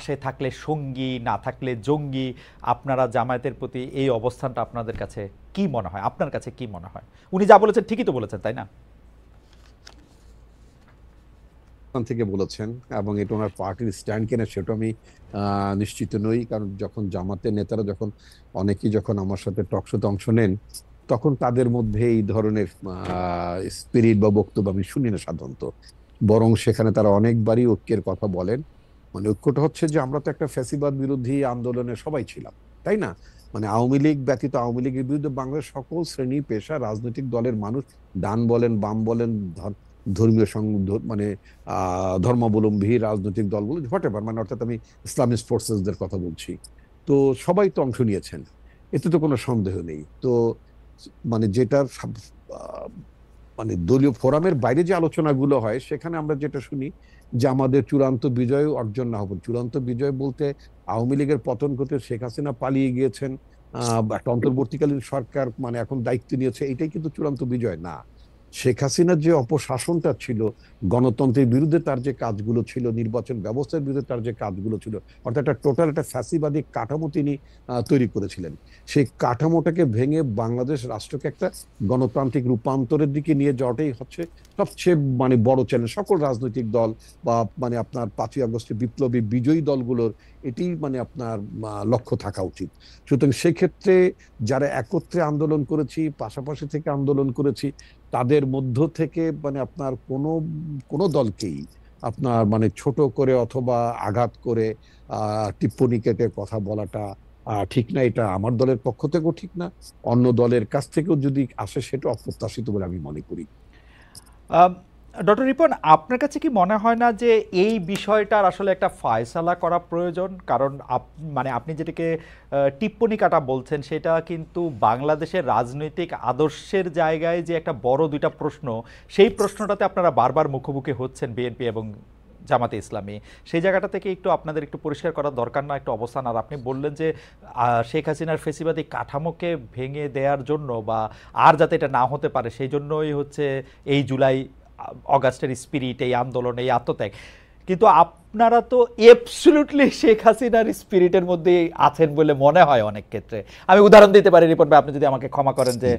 পাশে থাকলে সঙ্গী, না থাকলে জঙ্গি। আপনারা জামায়াতের প্রতি এই অবস্থানটা আপনাদের কাছে কি মনে হয়, আপনার কাছে কি মনে হয়? উনি যা বলেছেন ঠিকই তো বলেছেন, তাই না? থেকে বলেছেন, এবং এটা ওনার পার্টির স্ট্যান্ড কিনা সেটা আমি নিশ্চিত নই। কারণ যখন জামাতের নেতারা অনেকেই যখন আমার সাথে টকশোতে অংশ নেন, তখন তাদের মধ্যে এই ধরনের স্পিরিট বা বক্তব্য আমি শুনি না সাধারণত। বরং সেখানে তারা অনেকবারই ঐক্যের কথা বলেন। মানে ঐক্যটা হচ্ছে যে আমরা তো একটা ফ্যাসিবাদ বিরোধী আন্দোলনে সবাই ছিলাম, তাই না? মানে আওয়ামী লীগ ব্যতীত আওয়ামী লীগের বিরুদ্ধে বাংলাদেশ সকল শ্রেণী পেশা রাজনৈতিক দলের মানুষ, ডান বলেন বাম বলেন, ধর্মীয় মানে ধর্মাবলম্বী রাজনৈতিক দলগুলো হোয়াটএভার, মানে অর্থাৎ আমি ইসলামিস্ট ফোর্সেসদের কথা বলছি, তো সবাই তো অংশ নিয়েছেন, এতে তো কোনো সন্দেহ নেই। তো মানে যেটার মানে দলীয় ফোরামের বাইরে যে আলোচনাগুলো হয় সেখানে আমরা যেটা শুনি যে আমাদের চূড়ান্ত বিজয় অর্জন না হবে। চূড়ান্ত বিজয় বলতে আওয়ামী লীগের পতন করতে শেখ হাসিনা পালিয়ে গিয়েছেন, একটা অন্তর্বর্তীকালীন সরকার মানে এখন দায়িত্ব নিয়েছে, এটাই কিন্তু চূড়ান্ত বিজয় না। শেখ হাসিনার যে অপশাসনটা ছিল, গণতন্ত্রের বিরুদ্ধে তার যে কাজগুলো ছিল, নির্বাচন ব্যবস্থার বিরুদ্ধে তার যে কাজগুলো ছিল, অর্থাৎ একটা টোটাল একটা ফ্যাসিবাদী কাঠামো তিনি তৈরি করেছিলেন। সেই কাঠামোটাকে ভেঙে বাংলাদেশ রাষ্ট্রকে একটা গণতান্ত্রিক রূপান্তরের দিকে নিয়ে যাওয়াটাই হচ্ছে সবচেয়ে মানে বড় চ্যালেঞ্জ সকল রাজনৈতিক দল বা মানে আপনার 5ই আগস্টের বিপ্লবী বিজয়ী দলগুলোর এটি মানে আপনার লক্ষ্য থাকা উচিত। সুতরাং সেক্ষেত্রে যারা একত্রে আন্দোলন করেছি, পাশাপাশি থেকে আন্দোলন করেছি, তাদের মধ্য থেকে মানে আপনার কোনো কোনো দলকেই আপনার মানে ছোট করে অথবা আঘাত করে টিপ্পনী কেটে কথা বলাটা ঠিক না। এটা আমার দলের পক্ষ থেকেও ঠিক না, অন্য দলের কাছ থেকেও যদি আসে সেটা অপ্রত্যাশিত বলে আমি মনে করি। ডক্টর রিপন, আপনার কাছে কি মনে হয় না যে এই বিষয়টার আসলে একটা ফয়সালা করা প্রয়োজন? কারণ মানে আপনি যেটাকে টিপ্পনী কাটা বলছেন, সেটা কিন্তু বাংলাদেশের রাজনৈতিক আদর্শের জায়গায় যে একটা বড় দুইটা প্রশ্ন, সেই প্রশ্নটাতে আপনারা বারবার মুখোমুখি হচ্ছেন, বিএনপি এবং জামাতে ইসলামী। সেই জায়গাটা থেকে একটু আপনাদের একটু পরিষ্কার করার দরকার না একটা অবস্থান? আর আপনি বললেন যে শেখ হাসিনার ফেসিবাদী কাঠামোকে ভেঙে দেওয়ার জন্য বা আর যাতে এটা না হতে পারে সেই জন্যই হচ্ছে এই জুলাই অগাস্টের স্পিরিট, এই আন্দোলন, এই আত্মত্যাগ। কিন্তু আপনারা তো অ্যাবসলিউটলি শেখ হাসিনার স্পিরিটের মধ্যে আছেন বলে মনে হয় অনেক ক্ষেত্রে। আমি উদাহরণ দিতে পারি রিপন ভাই, আপনি যদি আমাকে ক্ষমা করেন, যে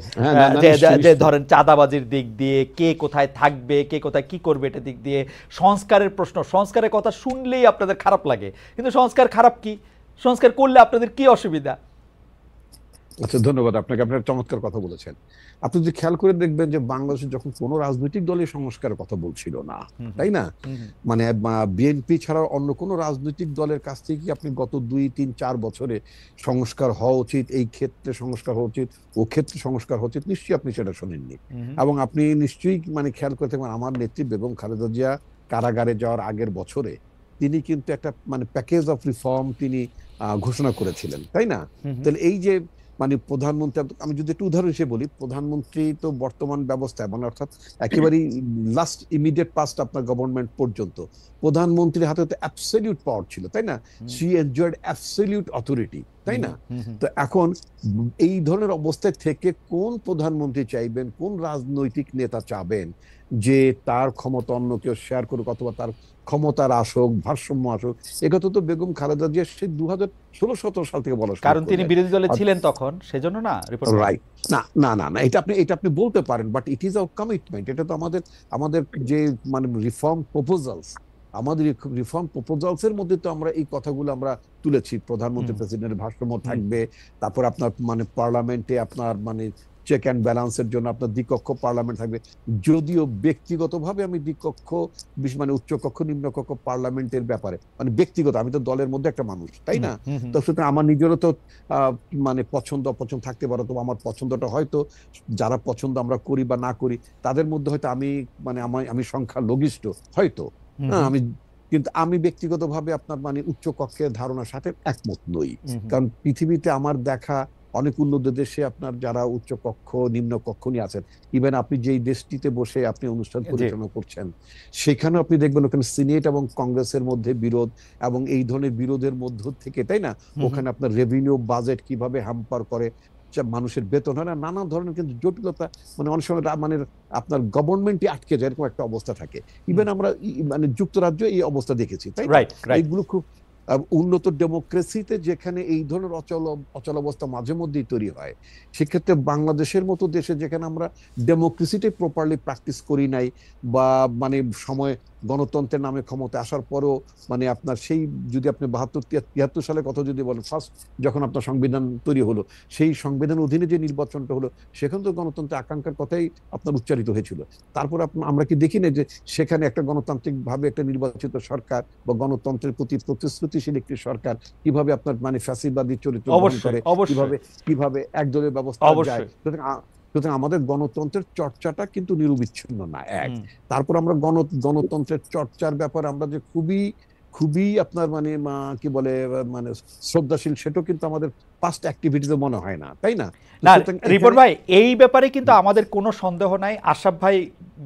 ধরেন চাঁদাবাজির দিক দিয়ে কে কোথায় থাকবে, কে কোথায় কি করবে, এটা দিক দিয়ে সংস্কারের প্রশ্ন, সংস্কারের কথা শুনলেই আপনাদের খারাপ লাগে। কিন্তু সংস্কার খারাপ কি? সংস্কার করলে আপনাদের কি অসুবিধা? আচ্ছা, ধন্যবাদ আপনাকে, আপনার চমৎকার কথা বলেছেন। আপনি যদি খেয়াল করে দেখবেন যে বাংলাদেশে যখন কোনো রাজনৈতিক দলই সংস্কারের কথা বলছিল না, তাই না? মানে বিএনপি ছাড়া অন্য কোনো রাজনৈতিক দলের কাছ থেকে কি আপনি গত 2, 3, 4 বছরে সংস্কার হওয়া উচিত, এই ক্ষেত্রে সংস্কার হওয়া উচিত, ও ক্ষেত্রে সংস্কার হওয়া উচিত, নিশ্চয়ই আপনি সেটা শোনেননি। এবং আপনি নিশ্চয়ই মানে খেয়াল করে থাকবেন আমার নেত্রী বেগম খালেদা জিয়া কারাগারে যাওয়ার আগের বছরে তিনি কিন্তু একটা মানে প্যাকেজ অফ রিফর্ম তিনি ঘোষণা করেছিলেন, তাই না? তাহলে এই যে মানে প্রধানমন্ত্রী, আমি যদি একটু উদাহরণ হিসেবে বলি, প্রধানমন্ত্রী তো বর্তমান ব্যবস্থায় মানে অর্থাৎ একেবারেই লাস্ট ইমিডিয়েট পাস্ট আপনার গভর্নমেন্ট পর্যন্ত প্রধানমন্ত্রীর হাতে তো অ্যাবসলিউট পাওয়ার ছিল, তাই না? শি এনজয়েড অ্যাবসলিউট অথরিটি, তাই না? তো এখন এই ধরনের অবস্থায় থেকে কোন প্রধানমন্ত্রী চাইবেন, কোন রাজনৈতিক নেতা চাবেন যে তার ক্ষমতা অন্য কেউ শেয়ার করুক অথবা তার ক্ষমতার আসুক, ভারসাম্য আসুক? একথা তো বেগম খালেদা জিয়া সেই 2016-17 সাল থেকে বলা শুরু কারণ তিনি করলেন। বিরোধী দলে ছিলেন তখন, সেজন্য না রিপোর্ট? রাইট। না না না না, এটা আপনি বলতে পারেন, but it is our commitment. এটা তো আমাদের যে মানে রিফর্ম প্রপোজালস, আমাদের রিফর্ম প্রপোজালস এর মধ্যে তো আমরা এই কথাগুলো আমরা তুলেছি। প্রধানমন্ত্রী প্রেসিডেন্টের ভারসাম্য থাকবে, তারপর আপনার মানে পার্লামেন্টে আপনার মানে চেক অ্যান্ড ব্যালেন্সের জন্য আপনার দ্বিকক্ষ পার্লামেন্ট থাকবে। যদিও ব্যক্তিগতভাবে আমি দ্বিকক্ষ মানে উচ্চকক্ষ নিম্নকক্ষ পার্লামেন্টের ব্যাপারে মানে ব্যক্তিগত, আমি তো দলের মধ্যে একটা মানুষ, তাই না? তো সুতরাং আমার নিজেরও তো মানে পছন্দ অপছন্দ থাকতে পারে। তো আমার পছন্দটা হয়তো যারা পছন্দ আমরা করি বা না করি তাদের মধ্যে হয়তো আমি সংখ্যা লঘিষ্ঠ হয়তো, আমি কিন্তু আমি ব্যক্তিগতভাবে আপনার মানে উচ্চ কক্ষের ধারণার সাথে একমত নই। কারণ পৃথিবীতে আমার দেখা অনেক উন্নত দেশে আপনার যারা উচ্চ কক্ষ নিম্ন কক্ষ নিয়ে আছেন, ইভেন আপনি যেই দেশটিতে বসে আপনি অনুষ্ঠান পরিচালনা করছেন সেখানেও আপনি দেখবেন ওখানে সিনেট এবং কংগ্রেসের মধ্যে বিরোধ, এবং এই ধরনের বিরোধের মধ্য থেকে, তাই না, ওখানে আপনার রেভিনিউ বাজেট কিভাবে হ্যাম্পার করে, মানুষের বেতন হয় না, নানা ধরনের কিন্তু জটিলতা, মানে অনেক সময় মানে আপনার গভর্নমেন্টই আটকে যায়, এরকম একটা অবস্থা থাকে। ইভেন আমরা মানে যুক্তরাজ্য এই অবস্থা দেখেছি, তাই না? এইগুলো খুব উন্নত ডেমোক্রেসিতে যেখানে এই ধরনের অচলাবস্থা মাঝে মধ্যেই তৈরি হয়, সেক্ষেত্রে বাংলাদেশের মতো দেশে যেখানে আমরা ডেমোক্রেসিটাই প্রপারলি প্র্যাকটিস করি নাই, বা মানে সময় গণতন্ত্রের নামে ক্ষমতা আসার পরও মানে আপনার সেই, যদি আপনি 72-73 সালের কথা যদি বলেন, ফার্স্ট যখন আপনার সংবিধান তৈরি হলো, সেই সংবিধান অধীনে যে নির্বাচনটা হলো, সেখানে তো গণতন্ত্রের আকাঙ্ক্ষার কথাই আপনার উচ্চারিত হয়েছিল। তারপর আমরা কি দেখি না যে সেখানে একটা গণতান্ত্রিক ভাবে একটা নির্বাচিত সরকার বা গণতন্ত্রের প্রতি প্রতিশ্রুতিশীল একটি সরকার কিভাবে আপনার মানে ফ্যাসিবাদী চরিত্র গ্রহণ করে, কিভাবে কিভাবে একদলীয় ব্যবস্থা যায়। সুতরাং আমাদের গণতন্ত্রের চর্চাটা কিন্তু নিরবিচ্ছিন্ন না, এক। তারপর আমরা গণতন্ত্রের চর্চার ব্যাপারে আমরা যে খুবই খুবই আপনার মানে কি বলে মানে শ্রদ্ধাশীল, সেটাও কিন্তু আমাদের পাস্ট অ্যাক্টিভিটিতে মনে হয় না, তাই না? না রিপন ভাই, এই ব্যাপারে কিন্তু আমাদের কোনো সন্দেহ নাই। আশরাফ ভাই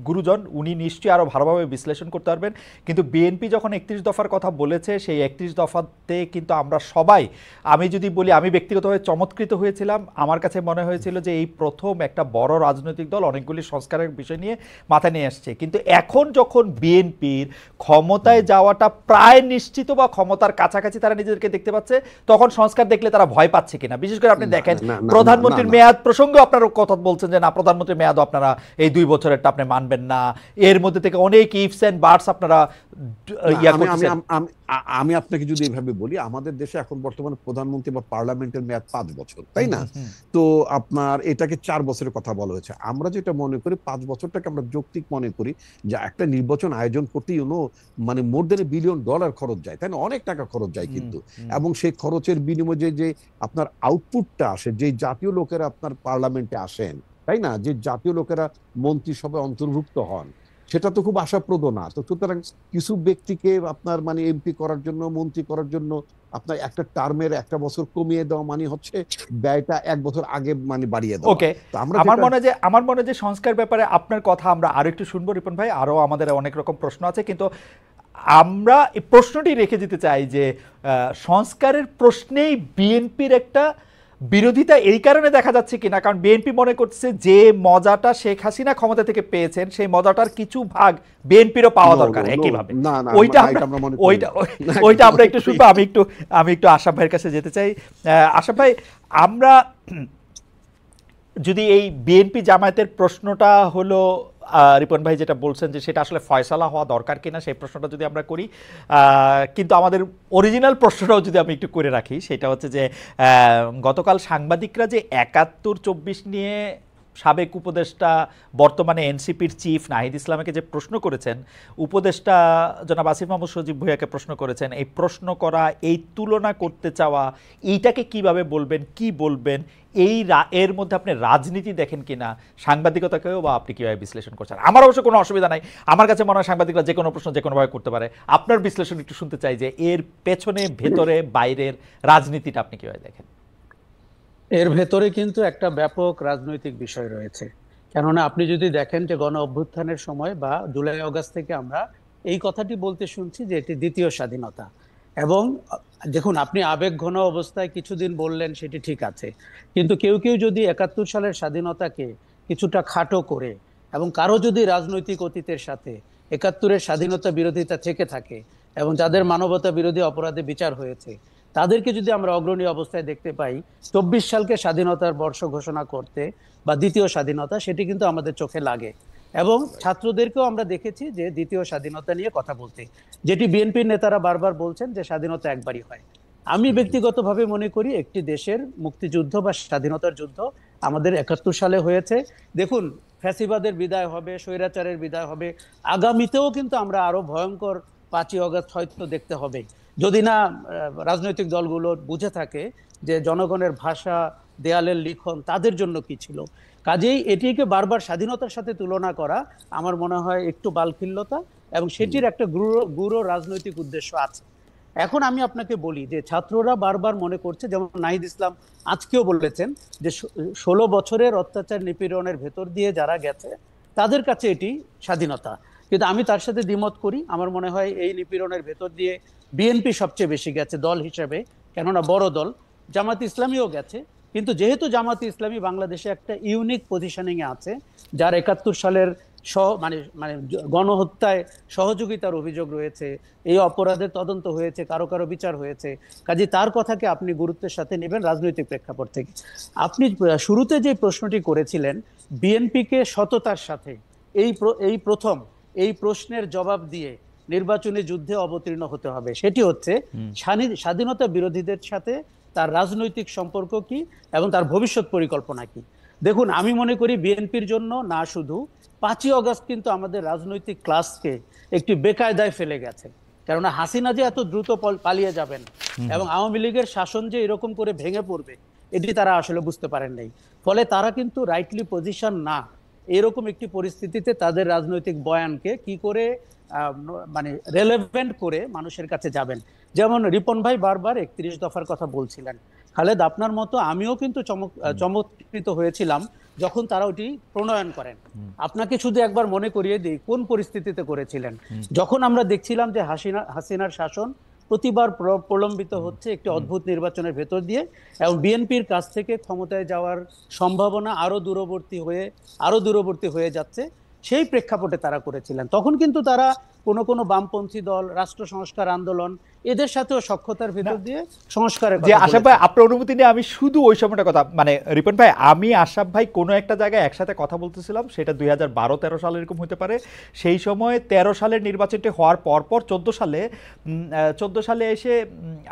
গুরুজন, উনি নিশ্চয়ই আরো ভালোভাবে বিশ্লেষণ করতে পারবেন। কিন্তু বিএনপি যখন 31 দফার কথা বলেছে, সেই 31 দফাতে কিন্তু আমরা সবাই, আমি যদি বলি আমি ব্যক্তিগতভাবে চমৎকৃত হয়েছিলাম। আমার কাছে মনে হয়েছিল যে এই প্রথম একটা বড় রাজনৈতিক দল অনেকগুলি সংস্কারের বিষয় নিয়ে মাথায় নিয়ে আসছে। কিন্তু এখন যখন বিএনপির ক্ষমতায় যাওয়াটা প্রায় নিশ্চিত বা ক্ষমতার কাছাকাছি তারা নিজেদেরকে দেখতে পাচ্ছে, তখন সংস্কার দেখলে তারা ভয় পাচ্ছে কিনা। বিশেষ করে আপনি দেখেন প্রধানমন্ত্রীর মেয়াদ প্রসঙ্গে আপনারা কথা বলছেন যে না, প্রধানমন্ত্রীর মেয়াদও আপনারা এই 2 বছরেরটা আপনি মানবেন না, এর মধ্যে থেকে অনেক ইফস এন্ড বাটস আপনারা ইয়া করছেন। আমি আপনাকে যদি এইভাবে বলি, আমাদের দেশে এখন বর্তমানে প্রধানমন্ত্রী বা পার্লামেন্টের মেয়াদ 5 বছর, তাই না? তো আপনার এটাকে 4 বছরের কথা বলা হয়েছে। আমরা যেটা মনে করি 5 বছরটাকে আমরা যৌক্তিক মনে করি, যে একটা নির্বাচন আয়োজন করতে মানে মোর দেন $1 বিলিয়ন খরচ যায়, তাই না? অনেক টাকা খরচ যায় কিন্তু। এবং সেই খরচের বিনিময়ে যে আপনার আউটপুটটা আসে, যে জাতীয় লোকেরা আপনার পার্লামেন্টে আসেন, তাই না, যে জাতীয় লোকেরা মন্ত্রিসভায় অন্তর্ভুক্ত হন, সেটা তো খুব আশাপ্রদ না। তো সুতরাং কিছু ব্যক্তিকে আপনার মানে এমপি করার জন্য, মন্ত্রী করার জন্য আপনার একটা টার্মের 1 বছর কমিয়ে দেওয়া মানে হচ্ছে ব্যয়টা 1 বছর আগে মানে বাড়িয়ে দেওয়া। ওকে, আমার মনে হয় যে সংস্কার ব্যাপারে আপনার কথা আমরা আরো একটু শুনবো রিপন ভাই। আরো আমাদের অনেক রকম প্রশ্ন আছে, কিন্তু আমরা এই প্রশ্নটি রেখে দিতে চাই যে সংস্কারের প্রশ্নেই বিএনপির একটা বিরোধিতা এই কারণে দেখা যাচ্ছে কিনা, কারণ বিএনপি মনে করছে যে মজাটা শেখ হাসিনা ক্ষমতা থেকে পেয়েছেন, সেই মজাটার কিছু ভাগ বিএনপিরও পাওয়া দরকার একইভাবে। ওইটা আমরা একটু শুনবো। আমি একটু আশরাফ ভাইয়ের কাছে যেতে চাই। আশরাফ ভাই, আমরা যদি এই বিএনপি জামায়াতের প্রশ্নটা হলো রিপন ভাই যেটা বলছেন যে সেটা আসলে ফয়সালা হওয়া দরকার কিনা, সেই প্রশ্নটা যদি আমরা করি, কিন্তু আমাদের অরিজিনাল প্রশ্নটাও যদি আমি একটু করে রাখি, সেটা হচ্ছে যে গতকাল সাংবাদিকরা যে 71-24 নিয়ে সাবেক উপদেষ্টা বর্তমানে এনসিপির চিফ নাহিদ ইসলামকে যে প্রশ্ন করেছেন, উপদেষ্টা জনাব আসিফ মাহমুদ সজীব ভুঁইয়াকে প্রশ্ন করেছেন, এই প্রশ্ন করা, এই তুলনা করতে চাওয়া, এইটাকে কিভাবে বলবেন, কি বলবেন, এর মধ্যে আপনি রাজনীতি দেখেন কিনা, সাংবাদিকতাকেও বা আপনি কিভাবে বিশ্লেষণ করছেন? আমার অবশ্য কোনো অসুবিধা নাই, আমার কাছে মনে হয় সাংবাদিকরা যে কোনো প্রশ্ন যে কোনোভাবে করতে পারে। আপনার বিশ্লেষণ একটু শুনতে চাই যে এর পেছনে, ভেতরে, বাইরের রাজনীতিটা আপনি কিভাবে দেখেন? এর ভেতরে কিন্তু একটা ব্যাপক রাজনৈতিক বিষয় রয়েছে। কেননা আপনি যদি দেখেন যে গণ অভ্যুত্থানের সময় বা জুলাই আগস্ট থেকে আমরা এই কথাটি বলতে শুনছি যে এটি দ্বিতীয় স্বাধীনতা। এবং দেখুন, আপনি আবেগ ঘন অবস্থায় কিছুদিন বললেন, সেটি ঠিক আছে, কিন্তু কেউ কেউ যদি 71 সালের স্বাধীনতাকে কিছুটা খাটো করে, এবং কারো যদি রাজনৈতিক অতীতের সাথে 71-এর স্বাধীনতা বিরোধিতা থেকে থাকে, এবং যাদের মানবতা বিরোধী অপরাধে বিচার হয়েছে, তাদেরকে যদি আমরা অগ্রণী অবস্থায় দেখতে পাই 24 সালকে স্বাধীনতার বর্ষ ঘোষণা করতে বা দ্বিতীয় স্বাধীনতা, সেটি কিন্তু আমাদের চোখে লাগে। এবং ছাত্রদেরকেও আমরা দেখেছি যে দ্বিতীয় স্বাধীনতা নিয়ে কথা বলতে, যেটি বিএনপির নেতারা বারবার বলছেন যে স্বাধীনতা একবারই হয়। আমি ব্যক্তিগতভাবে মনে করি একটি দেশের মুক্তিযুদ্ধ বা স্বাধীনতার যুদ্ধ আমাদের 71 সালে হয়েছে। দেখুন, ফ্যাসিবাদের বিদায় হবে, স্বৈরাচারের বিদায় হবে, আগামীতেও কিন্তু আমরা আরো ভয়ঙ্কর 5ই আগস্ট হয়তো দেখতে হবে, যদি না রাজনৈতিক দলগুলো বুঝে থাকে যে জনগণের ভাষা, দেয়ালের লিখন তাদের জন্য কি ছিল। কাজেই এটিকে বারবার স্বাধীনতার সাথে তুলনা করা আমার মনে হয় একটু বালখিল্যতা, এবং সেটির একটা গূঢ় রাজনৈতিক উদ্দেশ্য আছে। এখন আমি আপনাকে বলি যে ছাত্ররা বারবার মনে করছে, যেমন নাহিদ ইসলাম আজকেও বলেছেন যে 16 বছরের অত্যাচার নিপীড়নের ভেতর দিয়ে যারা গেছে তাদের কাছে এটি স্বাধীনতা। কিন্তু আমি তার সাথে দ্বিমত করি। আমার মনে হয় এই নিপীড়নের ভেতর দিয়ে বিএনপি সবচেয়ে বেশি গেছে দল হিসেবে, কেননা বড় দল। জামাত ইসলামীও গেছে, কিন্তু যেহেতু জামাত ইসলামী বাংলাদেশে একটা ইউনিক পজিশনিং এ আছে, যার 71 সালের মানে মানে গণহত্যায় সহযোগিতার অভিযোগ রয়েছে, এই অপরাধের তদন্ত হয়েছে, কারো কারো বিচার হয়েছে। কাজে তার কথাকে আপনি গুরুত্বের সাথে নেবেন রাজনৈতিক প্রেক্ষাপট থেকে। আপনি শুরুতে যে প্রশ্নটি করেছিলেন বিএনপিকে সততার সাথে এই প্রথম এই প্রশ্নের জবাব দিয়ে নির্বাচনী যুদ্ধে অবতীর্ণ হতে হবে, সেটি হচ্ছে স্বাধীনতা বিরোধীদের সাথে তার রাজনৈতিক সম্পর্ক কি এবং তার ভবিষ্যৎ পরিকল্পনা কি। দেখুন, আমি মনে করি বিএনপির জন্য না শুধু 5ই অগস্ট কিন্তু আমাদের রাজনৈতিক ক্লাসকে একটি বেকায়দায় ফেলে গেছে। কেননা হাসিনা যে এত দ্রুত পালিয়ে যাবেন এবং আওয়ামী লীগের শাসন যে এরকম করে ভেঙে পড়বে, এটি তারা আসলে বুঝতে পারেন নাই। ফলে তারা কিন্তু রাইটলি পজিশন না, এরকম একটি পরিস্থিতিতে তাদের রাজনৈতিক বয়ানকে কি করে মানে রেলেভেন্ট করে মানুষের কাছে যাবেন। যেমন রিপন ভাই বারবার 31 দফার কথা বলছিলেন। খালেদ, আপনার মতো আমিও কিন্তু চমৎকৃত হয়েছিলাম যখন তারা ওটি প্রণয়ন করেন। আপনাকে শুধু একবার মনে করিয়ে দিই কোন পরিস্থিতিতে করেছিলেন। যখন আমরা দেখছিলাম যে হাসিনার শাসন প্রতিবার প্রলম্বিত হচ্ছে একটি অদ্ভুত নির্বাচনের ভেতর দিয়ে, এবং বিএনপির কাছ থেকে ক্ষমতায় যাওয়ার সম্ভাবনা আরো দূরবর্তী হয়ে যাচ্ছে, সেই প্রেক্ষাপটে তারা করেছিলেন। তখন কিন্তু তারা কোনো বামপন্থী দল, রাষ্ট্র সংস্কার আন্দোলন, এদের সাথেও সখ্যতার ভেতর দিয়ে সংস্কারের যে আশরাফ ভাই আপনার অনুমতি নিয়ে আমি শুধু ওই সময়টা কথা, মানে রিপন ভাই আমি আশরাফ ভাই কোনো একটা জায়গায় একসাথে কথা বলতেছিলাম, সেটা 2012-13 সালে এরকম হতে পারে। সেই সময় 13 সালের নির্বাচনটি হওয়ার পর 14 সালে এসে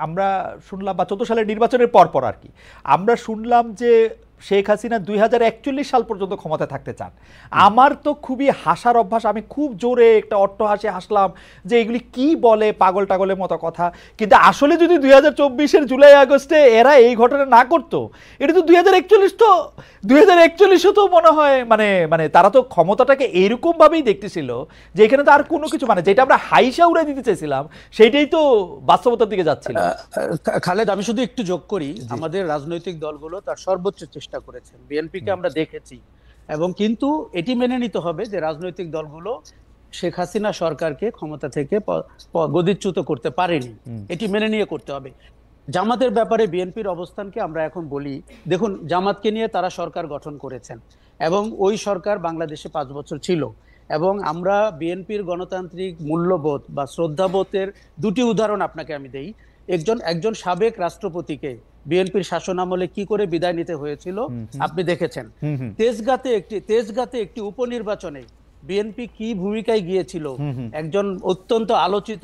আমরা শুনলাম, বা 14 সালের নির্বাচনের পর আর কি আমরা শুনলাম যে শেখ হাসিনা 2041 সাল পর্যন্ত ক্ষমতায় থাকতে চান। আমার তো খুবই হাসার অভ্যাস, আমি খুব জোরে একটা অট্টহাসি হাসলাম যে এগুলি কি বলে, পাগল টাগলের মতো কথা। কিন্তু আসলে যদি 2024-এর জুলাই আগস্টে এরা এই ঘটনা না করতো, এটা তো 2041 তো মনে হয় মানে তারা তো ক্ষমতাটাকে এইরকম ভাবেই দেখতেছিল যে এখানে তো আর কোনো কিছু, মানে যেটা আমরা হাইসা উড়াই দিতে চাইছিলাম সেইটাই তো বাস্তবতার দিকে যাচ্ছিল। খালেদ, আমি শুধু একটু যোগ করি, আমাদের রাজনৈতিক দলগুলো তার সর্বোচ্চ চেষ্টা করেছেন, বিএনপিকে আমরা দেখেছি। এবং কিন্তু এটি মেনে নিতে হবে যে রাজনৈতিক দলগুলো শেখ হাসিনা সরকারকে ক্ষমতা থেকে গদিচ্যুত করতে পারেনি, এটি মেনে নিয়ে করতে হবে। জামাতের ব্যাপারে বিএনপির অবস্থানকে আমরা এখন বলি, দেখুন জামাতকে নিয়ে তারা সরকার গঠন করেছেন এবং ওই সরকার বাংলাদেশে 5 বছর ছিল, এবং আমরা বিএনপির গণতান্ত্রিক মূল্যবোধ বা শ্রদ্ধাবোধের দুটি উদাহরণ আপনাকে আমি দেই। একজন সাবেক রাষ্ট্রপতিকে বিএনপির শাসন আমলে কি করে বিদায় নিতে হয়েছিল আপনি দেখেছেন। তেজগাঁতে একটি উপনির্বাচনে বিএনপি কি ভূমিকায় গিয়েছিল একজন অত্যন্ত আলোচিত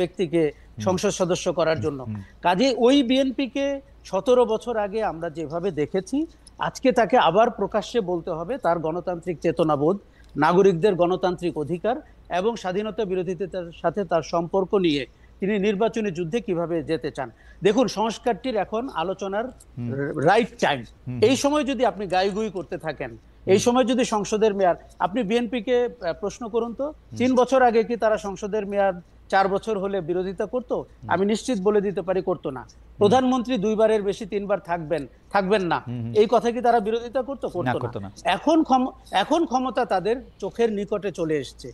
ব্যক্তিকে সংসদ সদস্য করার জন্য। কাজে ওই বিএনপিকে 17 বছর আগে আমরা যেভাবে দেখেছি, আজকে তাকে আবার প্রকাশ্যে বলতে হবে তার গণতান্ত্রিক চেতনাবোধ, নাগরিকদের গণতান্ত্রিক অধিকার এবং স্বাধীনতা বিরোধীদের সাথে তার সম্পর্ক নিয়ে তিনি নির্বাচনী যুদ্ধে কিভাবে যেতে চান। দেখুন, সংস্কারটির এখন আলোচনার রাইট টাইম। এই সময় যদি আপনি গাইগুই করতে থাকেন, এই সময় যদি সংসদের মেয়াদ, আপনি বিএনপিকে প্রশ্ন করুন তো 3 বছর আগে কি তারা সংসদের মেয়াদ 4 বছর হলে বিরোধিতা করত? আমি নিশ্চিত বলে দিতে পারি করতো না। প্রধানমন্ত্রী 2 বারের বেশি 3 বার থাকবেন না, এই কথা কি তারা বিরোধিতা করতো না? এখন ক্ষমতা তাদের চোখের নিকটে চলে এসছে,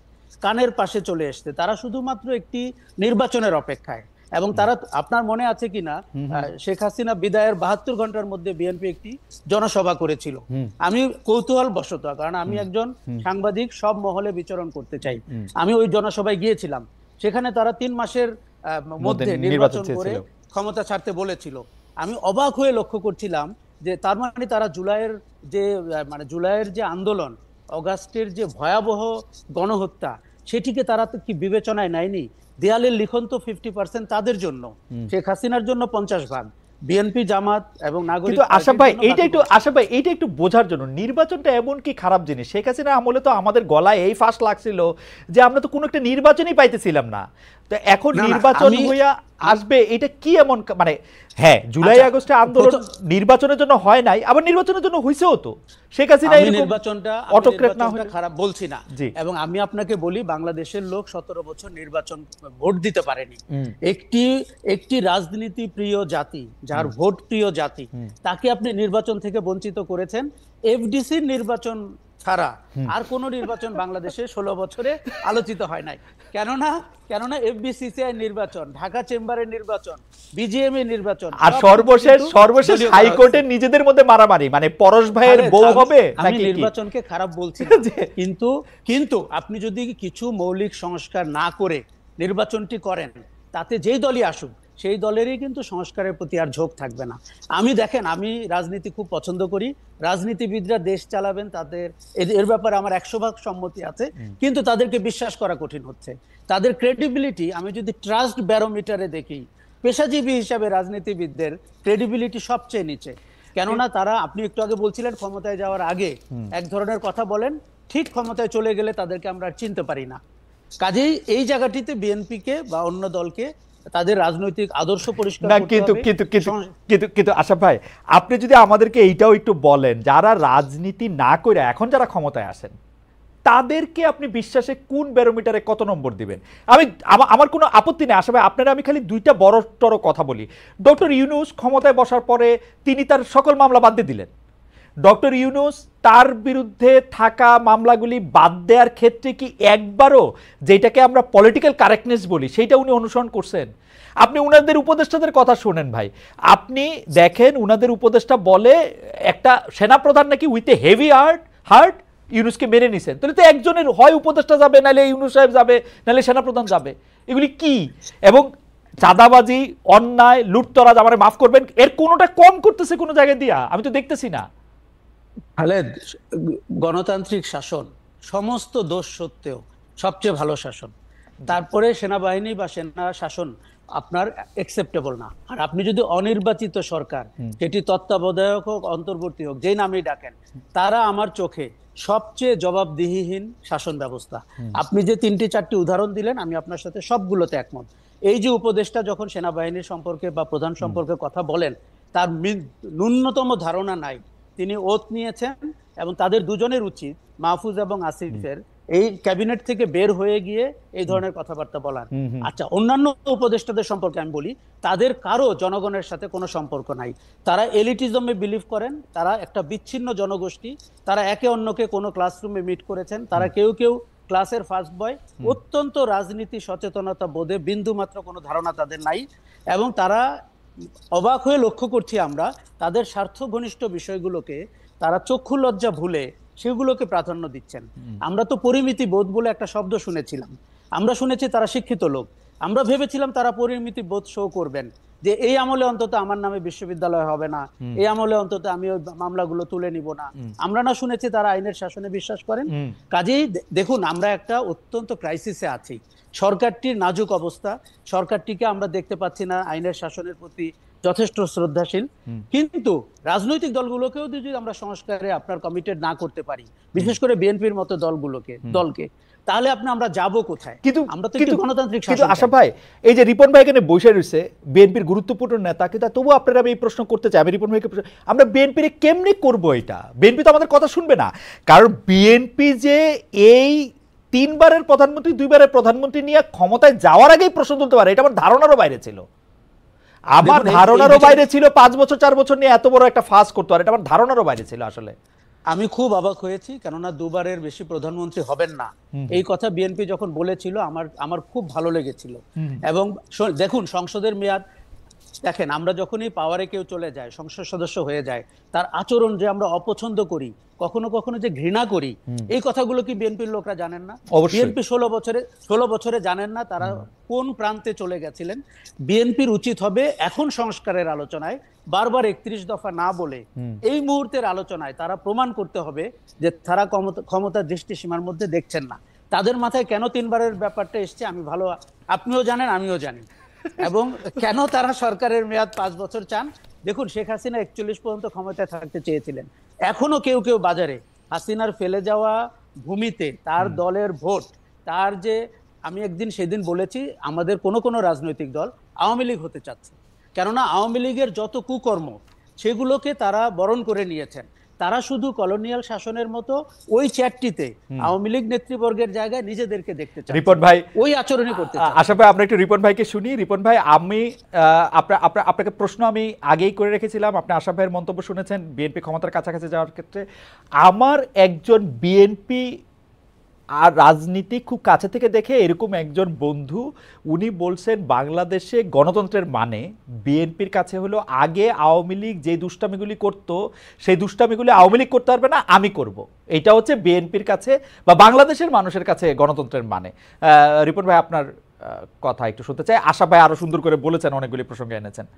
কানের পাশে চলে এসছে, তারা শুধুমাত্র একটি নির্বাচনের অপেক্ষায়। এবং তারা, আপনার মনে আছে কিনা, শেখ হাসিনা বিদায়ের 72 ঘন্টার মধ্যে বিএনপি একটি জনসভা করেছিল। আমি কৌতূহল বশত, কারণ আমি একজন সাংবাদিক, সব মহলে বিচরণ করতে চাই, আমি ওই জনসভায় গিয়েছিলাম। সেখানে তারা 3 মাসের মধ্যে নির্বাচন করে ক্ষমতা ছাড়তে বলেছিল। আমি অবাক হয়ে লক্ষ্য করছিলাম যে তার মানে তারা জুলাইয়ের যে আন্দোলন, অগাস্টের যে ভয়াবহ গণহত্যা, সেটিকে তারা তো কি বিবেচনায় নেয়নি? দেয়ালের লিখন তো 50% তাদের জন্য, শেখ হাসিনার জন্য 50%, বিএনপি, জামাত এবং নাগরিক। আশরাফ ভাই এইটা একটু বোঝার জন্য, নির্বাচনটা এমন কি খারাপ জিনিস? শেখ হাসিনা আমলে তো আমাদের গলায় এই ফাঁস লাগছিল যে আমরা তো কোনো একটা নির্বাচনই পাইতেছিলাম না। তো এখন নির্বাচন হইয়া আসবে, এটা কি এমন, মানে হ্যাঁ জুলাই আগস্টে আন্দোলন নির্বাচনের জন্য হয় নাই, আবার নির্বাচনের জন্য হইছেও তো। শেখ হাসিনা নির্বাচনটা খারাপ বলছি না, এবং আমি আপনাকে বলি বাংলাদেশের লোক 17 বছর নির্বাচন ভোট দিতে পারেনি। একটি রাজনীতি প্রিয় জাতি, যার ভোট প্রিয় জাতি, তাকে আপনি নির্বাচন থেকে বঞ্চিত করেছেন। এফডিসির নির্বাচন ছাড়া আর কোনো নির্বাচন বাংলাদেশে 16 বছরে আলোচিত হয় নাই। কেননা এফবিসিসিআই নির্বাচন, ঢাকা চেম্বারের নির্বাচন, বিজিএম এর নির্বাচন, আর সর্বশেষ হাইকোর্টের নিজেদের মধ্যে মারামারি, মানে পরশ ভাইয়ের বউ হবে আমি নির্বাচনকে খারাপ বলছি না, কিন্তু আপনি যদি কিছু মৌলিক সংস্কার না করে নির্বাচনটি করেন, তাতে যেই দলই আসুক সেই দলেরই কিন্তু সংস্কারের প্রতি আর ঝোঁক থাকবে না। দেখেন, আমি রাজনীতি খুব পছন্দ করি, রাজনীতিবিদরা দেশ চালাবেন, তাদের এর ব্যাপারে আমার 100% সম্মতি আছে, কিন্তু তাদেরকে বিশ্বাস করা কঠিন হচ্ছে। তাদের ক্রেডিবিলিটি আমি যদি ট্রাস্ট ব্যারোমিটারে দেখি, পেশাজীবী হিসাবে রাজনীতিবিদদের ক্রেডিবিলিটি সবচেয়ে নিচে। কেননা তারা, আপনি একটু আগে বলছিলেন ক্ষমতায় যাওয়ার আগে এক ধরনের কথা বলেন, ঠিক ক্ষমতায় চলে গেলে তাদেরকে আমরা চিনতে পারি না। কাজেই এই জায়গাটিতে বিএনপিকে বা অন্য দলকে তাদের রাজনৈতিক আদর্শ পরিষ্কার করতে হবে। কিন্তু আশরাফ ভাই, আপনি যদি আমাদেরকে এইটাও একটু বলেন, যারা রাজনীতি না করে এখন যারা ক্ষমতায় আসেন, তাদেরকে আপনি বিশ্বাসে কোন ব্যারোমিটারে কত নম্বর দিবেন? আমার কোনো আপত্তি নেই আশরাফ ভাই, আপনারা আমি খালি দুইটা বড় কথা বলি। ডক্টর ইউনূস ক্ষমতায় বসার পরে তিনি তার সকল মামলা বাদ দিয়ে দিলেন। ডক্টর ইউনূস তার বিরুদ্ধে থাকা মামলাগুলি বাদ দেওয়ার ক্ষেত্রে কি একবারও, যেটাকে আমরা পলিটিক্যাল কারেক্টনেস বলি, সেইটা উনি অনুসরণ করছেন? আপনি উনাদের উপদেষ্টাদের কথা শোনেন ভাই, আপনি দেখেন উনাদের উপদেষ্টা বলে একটা সেনাপ্রধান নাকি উইথ এ হেভি হার্ট ইউনূসকে মেনে নিছেন। তাহলে তো একজনের হয় উপদেষ্টা যাবে, নাহলে ইউনূস সাহেব যাবে, নাহলে সেনাপ্রধান যাবে। এগুলি কি? এবং চাঁদাবাজি, অন্যায়, লুটতরাজ, আমারে মাফ করবেন, এর কোনোটা কম করতেছে কোনো জায়গায় দিয়া? আমি তো দেখতেছি না। খালেদ, গণতান্ত্রিক শাসন সমস্ত দোষ সত্ত্বেও সবচেয়ে ভালো শাসন। তারপরে সেনাবাহিনী বা সেনা শাসন আপনার অ্যাকসেপ্টেবল না। আর আপনি যদি অনির্বাচিত সরকার, যেটি তত্ত্বাবধায়ক হোক, অন্তর্বর্তী হোক, যেই নামেই ডাকেন, তারা আমার চোখে সবচেয়ে জবাবদিহিহীন শাসন ব্যবস্থা। আপনি যে 3-4টি উদাহরণ দিলেন, আমি আপনার সাথে সবগুলোতে একমত। এই যে উপদেষ্টা যখন সেনাবাহিনীর সম্পর্কে বা প্রধান সম্পর্কে কথা বলেন, তার ন্যূনতম ধারণা নাই। তিনি ওথ নিয়েছেন এবং তাদের দুজনের উচিত, মাহফুজ এবং আসিফের, এই ক্যাবিনেট থেকে বের হয়ে গিয়ে এই ধরনের কথাবার্তা বলার। আচ্ছা, অন্যান্য উপদেষ্টাদের সম্পর্কে আমি বলি, তাদের কারো জনগণের সাথে কোনো সম্পর্ক নাই। তারা এলিটিজমে বিলিভ করেন, তারা একটা বিচ্ছিন্ন জনগোষ্ঠী, তারা একে অন্যকে কোনো ক্লাসরুমে মিট করেছেন, তারা কেউ ক্লাসের ফার্স্ট বয়, অত্যন্ত রাজনীতি সচেতনতা বোধে বিন্দু মাত্র কোনো ধারণা তাদের নাই। এবং তারা, অবাক হয়ে লক্ষ্য করছি আমরা, তাদের স্বার্থ ঘনিষ্ঠ বিষয়গুলোকে তারা চক্ষু লজ্জা ভুলে সেগুলোকে প্রাধান্য দিচ্ছেন। আমরা তো পরিমিতি বোধ বলে একটা শব্দ শুনেছিলাম, আমরা শুনেছি তারা শিক্ষিত লোক, আমরা ভেবেছিলাম তারা পরিমিতি বোধ শো করবেন, যে এই আমলে অন্তত আমার নামে বিশ্ববিদ্যালয় হবে না, এই আমলে অন্তত আমি ওই মামলাগুলো তুলে নিব না। আমরা না শুনেছি তারা আইনের শাসনে বিশ্বাস করেন। কাজেই দেখুন, আমরা একটা অত্যন্ত ক্রাইসিসে আছি। সরকারটির নাজুক অবস্থা, সরকারটিকে আমরা দেখতে পাচ্ছি না আইনের শাসনের প্রতি যথেষ্ট শ্রদ্ধাশীল। কিন্তু রাজনৈতিক দলগুলোকেও যদি আমরা সংস্কারে আপনার কমিটেড না করতে পারি, বিশেষ করে বিএনপির মতো দলকে, তাহলে আমরা যাব কোথায়? আমরা তো একটু গণতান্ত্রিক শাসন। আশরাফ ভাই, এই যে রিপন ভাই এখানে বসে রয়েছে, বিএনপির গুরুত্বপূর্ণ নেতা, কিন্তু তবু আপনারা এই প্রশ্ন করতে চাই, আমি রিপন ভাইকে আমরা বিএনপির কেমনে করবো এটা? বিএনপি তো আমাদের কথা শুনবে না, কারণ বিএনপি যে এই 3 বারের প্রধানমন্ত্রী, 2 বারের প্রধানমন্ত্রী নিয়ে ক্ষমতায় যাওয়ার আগেই প্রশ্ন তুলতে পারে, এটা আমার ধারণারও বাইরে ছিল। আমার ধারণারও বাইরে ছিল 5 বছর 4 বছর নিয়ে এত বড় একটা ফাঁস করতে পারে, এটা আমার ধারণারও বাইরে ছিল। আসলে আমি খুব অবাক হয়েছি, কেননা 2 বারের বেশি প্রধানমন্ত্রী হবেন না, এই কথা বিএনপি যখন বলেছিল আমার খুব ভালো লেগেছিল। এবং দেখুন, সংসদের মেয়াদ দেখেন, আমরা যখনই পাওয়ারে কেউ চলে যায়, সংসদ সদস্য হয়ে যায়, তার আচরণ যে আমরা অপছন্দ করি, কখনো কখনো যে ঘৃণা করি, এই কথাগুলো কি বিএনপির লোকরা জানেন না? বিএনপি 16 বছরে জানেন না তারা কোন প্রান্তে চলে গেছিলেন? বিএনপির উচিত হবে এখন সংস্কারের আলোচনায় বারবার 31 দফা না বলে এই মুহূর্তের আলোচনায় তারা প্রমাণ করতে হবে যে তারা ক্ষমতার দৃষ্টি সীমার মধ্যে দেখছেন না। তাদের মাথায় কেন 3 বারের ব্যাপারটা এসছে আমি ভালো, আপনিও জানেন, আমিও জানি। এবং কেন তারা সরকারের মেয়াদ 5 বছর চান? দেখুন, শেখ হাসিনা 41 পর্যন্ত ক্ষমতায় থাকতে চেয়েছিলেন। এখনো কেউ হাসিনার ফেলে যাওয়া ভূমিতে তার দলের ভোট, তার যে, আমি সেদিন বলেছি, আমাদের কোনো রাজনৈতিক দল আওয়ামী লীগ হতে চাচ্ছে, কেননা আওয়ামী লীগের যত কুকর্ম সেগুলোকে তারা বরণ করে নিয়েছেন। তারা শুধু কলোনিয়াল শাসনের মতো ওই চেয়ারটিতে আওয়ামী লীগ নেতৃবর্গের জায়গায় নিজেদেরকে দেখতে চায়, রিপন ভাই ওই আচরণই করতে চায়। আশা ভাই আমরা একটু রিপন ভাইকে শুনি। রিপন ভাই, আমি আপনাকে প্রশ্ন আমি আগেই করে রেখেছিলাম, আপনি আশা ভাইয়ের মন্তব্য শুনেছেন বিএনপি ক্ষমতার কাছাকাছি যাওয়ার ক্ষেত্রে। আমার একজন বিএনপি আর রাজনীতি খুব কাছে থেকে দেখে এরকম একজন বন্ধু, উনি বলছেন বাংলাদেশে গণতন্ত্রের মানে বিএনপির কাছে হলো আগে আওয়ামী লীগ যে দুষ্টামিগুলি করত সেই দুষ্টামিগুলি আওয়ামী লীগ করতে পারবে না, আমি করব। এটা হচ্ছে বিএনপির কাছে বা বাংলাদেশের মানুষের কাছে গণতন্ত্রের মানে। রিপন ভাই, আপনার কথা একটু শুনতে চাই। আশা ভাই আরো সুন্দর করে বলেছেন, অনেকগুলি প্রসঙ্গে এনেছেন।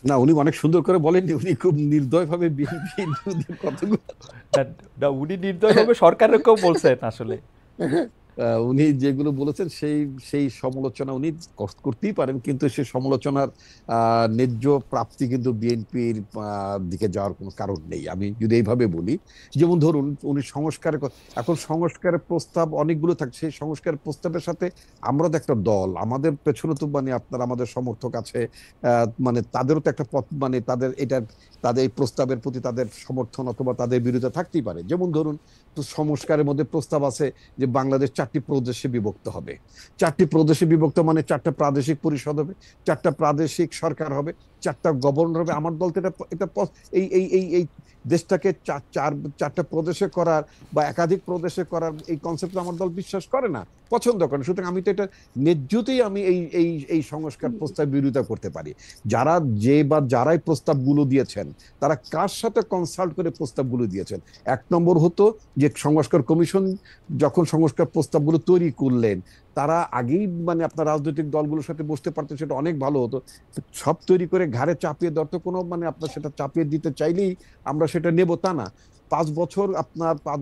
না, উনি অনেক সুন্দর করে বলেননি, উনি খুব নির্দয়ভাবে বিএনপির বিরুদ্ধে কথাগুলো উনি নির্দয়ভাবে সরকারেরকেও বলছেন আসলে। উনি যেগুলো বলেছেন সেই সেই সমালোচনা উনি করতেই পারেন, কিন্তু সেই সমালোচনার ন্যায্য প্রাপ্তি কিন্তু বিএনপির দিকে যাওয়ার কোনো কারণ নেই। আমি যদি এইভাবে বলি, যেমন ধরুন উনি সংস্কারের এখন সংস্কারের প্রস্তাব অনেকগুলো থাকছে, সেই সংস্কারের প্রস্তাবের সাথে আমরা তো একটা দল, আমাদের পেছনে তো মানে আপনার আমাদের সমর্থক আছে, মানে তাদেরও তো একটা পথ, মানে তাদের এই প্রস্তাবের প্রতি তাদের সমর্থন অথবা তাদের বিরুদ্ধে থাকতেই পারে। যেমন ধরুন সংস্কারের মধ্যে প্রস্তাব আছে যে বাংলাদেশ 4টি প্রদেশে বিভক্ত হবে। 4টি প্রদেশে বিভক্ত মানে 4টা প্রাদেশিক পরিষদ হবে, 4টা প্রাদেশিক সরকার হবে, 4টা গভর্নর হবে। আমার দল তো এটা এই এই এই এই দেশটাকে 4টা প্রদেশে করার বা একাধিক প্রদেশে করার এই কনসেপ্ট আমার দল বিশ্বাস করে না, পছন্দ করে না। সুতরাং আমি তো এটা ন্যায্যতেই আমি এই সংস্কার প্রস্তাব বিরোধিতা করতে পারি। যারাই প্রস্তাবগুলো দিয়েছেন তারা কার সাথে কনসাল্ট করে প্রস্তাবগুলো দিয়েছেন। 1 নম্বর হতো যে সংস্কার কমিশন যখন সংস্কার প্রস্তাবগুলো তৈরি করলেন তারা আগেই মানে আপনার রাজনৈতিক দলগুলোর সাথে বসতে পারতেন, সেটা অনেক ভালো হতো। সব তৈরি করে ঘাড়ে চাপিয়ে দেওয়ার তো কোনো মানে আপনার সেটা চাপিয়ে দিতে চাইলেই আমরা সেটা নেব তা না। 5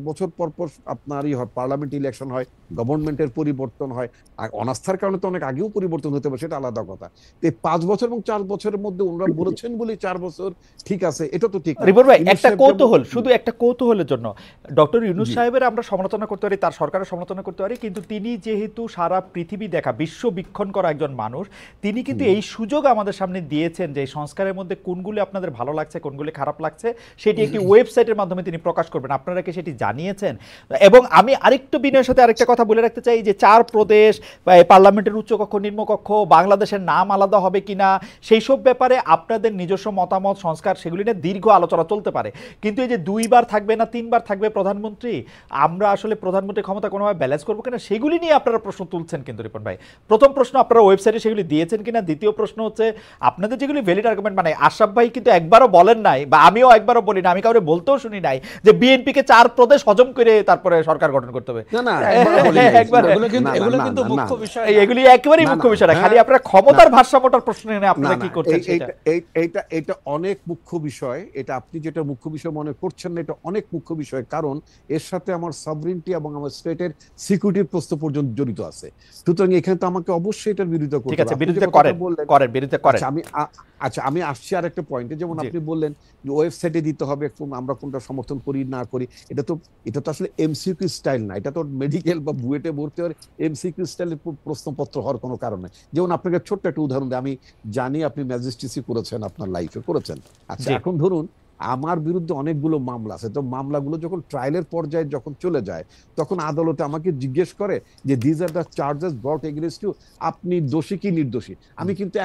বছর পর পর আপনার হয় পার্লামেন্ট ইলেকশন হয়, গভর্নমেন্টের পরিবর্তন হয়, আর অনাস্থার কারণে তো অনেক আগেও পরিবর্তন হতে পারে, সেটা আলাদা কথা। এই 5 বছর এবং 4 বছরের মধ্যে ওনারা বলেছেন বলে 4 বছর ঠিক আছে, এটা তো ঠিক। রিপন ভাই, একটা কৌতূহল, শুধু একটা কৌতূহলের জন্য, ডক্টর ইউনূস সাহেবের আমরা সমালোচনা করতে পারি, তার সরকারের সমালোচনা করতে পারি, কিন্তু তিনি যেহেতু সারা পৃথিবী দেখা বিশ্ব বীক্ষণ করা একজন মানুষ, তিনি কিন্তু এই সুযোগ আমাদের সামনে দিয়েছেন যে সংস্কারের মধ্যে কোনগুলি আপনাদের ভালো লাগছে কোনগুলি খারাপ লাগছে সেটি একটি ওয়েবসাইটের মাধ্যমে তিনি প্রকাশ করবেন। আপনারা কি সেটি জানিয়েছেন? এবং আমি আরেকটু বিনয়ের সাথে আরেকটা কথা বলে রাখতে চাই যে 4 প্রদেশ বা পার্লামেন্টের উচ্চকক্ষ নিম্নকক্ষ বাংলাদেশের নাম আলাদা হবে কিনা সেই সব ব্যাপারে আপনাদের নিজস্ব মতামত সংস্কার সেগুলি নিয়ে দীর্ঘ আলোচনা চলতে পারে, কিন্তু এই যে 2 বার থাকবে না 3 বার থাকবে প্রধানমন্ত্রী, আমরা আসলে প্রধানমন্ত্রীর ক্ষমতা কোনোভাবে ব্যালেন্স করবো কিনা সেগুলি নিয়ে আপনারা প্রশ্ন তুলছেন। কিন্তু রিপন ভাই, প্রথম প্রশ্ন আপনারা ওয়েবসাইটে সেগুলি দিয়েছেন কিনা, দ্বিতীয় প্রশ্ন হচ্ছে আপনাদের যেগুলি ভ্যালিড আর্গুমেন্ট, মানে আশরাফ ভাই কিন্তু একবারও বলেন নাই বা আমিও একবারও বলি না, আমি কাউকে বলতেও শুনি নাই যে বিএনপিকে 4 প্রদেশ হজম করে তারপরে সরকার গঠন করতে হবে। এগুলি একেবারেই মুখ্য বিষয় না, খালি আপনারা ক্ষমতার ভারসাম্যটার প্রশ্ন নিয়ে আপনারা কি করছেন এটা অনেক মুখ্য বিষয়। এটা আপনি যেটা মুখ্য বিষয় মনে করছেন না, এটা অনেক মুখ্য বিষয়, কারণ এর সাথে আমার সভরেনিটি এবং আমার স্টেটের সিকিউরিটির প্রশ্ন পর্যন্ত জড়িত আছে। সুতরাং এখানে তো আমাকে অবশ্যই এটার বিরোধিতা করতে হবে। ঠিক আছে, বিরোধিতা করেন, বিরোধিতা করেন। আচ্ছা, আমি আসছি আর একটা পয়েন্টে, যেমন আপনি বললেন যে ওয়েবসাইটে দিতে হবে আমরা কোনটা সমর্থন করি না করি। এটা তো আসলে এমসিকিউ স্টাইল না, এটা তো মেডিকেল বা বুয়েটে ভর্তি হওয়ার এমসিকিউ স্টাইলের প্রশ্নপত্র হওয়ার কোনো কারণ নেই। যেমন আপনাকে ছোট্ট একটা উদাহরণ দিই, আমি জানি আপনি ম্যাজিস্ট্রেসি করেছেন, আপনার লাইফে করেছেন। আচ্ছা, এখন ধরুন আমার বিরুদ্ধে অনেকগুলো মামলা আছে, তো মামলাগুলো যখন ট্রায়ালের পর্যায়ে যখন চলে যায় তখন আদালতে আমাকে জিজ্ঞেস করে যে this are the charges brought against you, আপনি দোষী কি নির্দোষী। আমি কিন্তু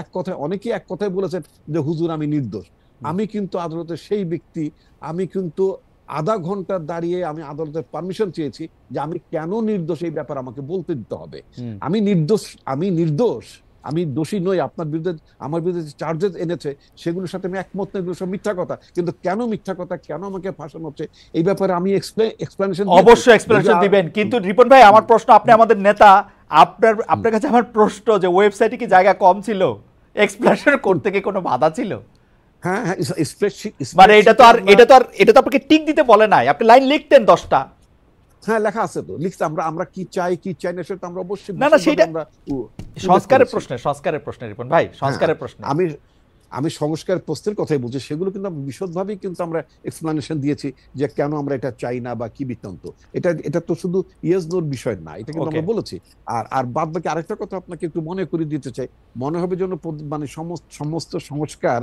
অনেকেই এক কথায় বলেছেন যে হুজুর আমি নির্দোষ। আমি কিন্তু আদালতে সেই ব্যক্তি, আমি কিন্তু আধা ঘন্টা দাঁড়িয়ে আমি আদালতের পারমিশন চেয়েছি যে আমি কেন নির্দোষ এই ব্যাপারে আমাকে বলতে দিতে হবে। আমি নির্দোষ, আমি দোষী নই। আপনার বিরুদ্ধে আমার বিরুদ্ধে চার্জেস এনেছে সেগুলোর সাথে আমি একমত নই, এগুলো সব মিথ্যা কথা। কিন্তু কেন মিথ্যা কথা, কেন আমাকে ফাঁসানো হচ্ছে, এই ব্যাপারে আমি এক্সপ্লেনেশন অবশ্যই এক্সপ্লেনেশন দিবেন। কিন্তু রিপন ভাই, আমার প্রশ্ন, আপনি আমাদের নেতা, আপনার কাছে আমার প্রশ্ন যে ওয়েবসাইটে কি জায়গা কম ছিল, এক্সপ্লেনেশন করতে কি কোনো বাধা ছিল? হ্যাঁ, মানে এটা তো আপনাকে টিক দিতে বলে নাই, আপনি লাইন লিখতেন 10টা। হ্যাঁ, লেখা আছে তো, লিখতে আমরা কি চাই না সেটা আমরা অবশ্যই না সেটা সংস্কারের প্রশ্নে রিপন ভাই, সংস্কারের প্রশ্নে আমি সংস্কার প্রশ্নের কথাই বলছি, সেগুলো কিন্তু আমরা বিশদভাবেই কিন্তু আমরা এক্সপ্লানেশন দিয়েছি যে কেন আমরা এটা চাই না বা কি বৃত্তান্ত। এটা এটা তো শুধু ইয়েস নোর বিষয় না, এটা কিন্তু ওকে। আমরা বলেছি। আর আর বাদ বাকি আরেকটা কথা আপনাকে একটু মনে করিয়ে দিতে চাই, মনে হবে যেন মানে সমস্ত সংস্কার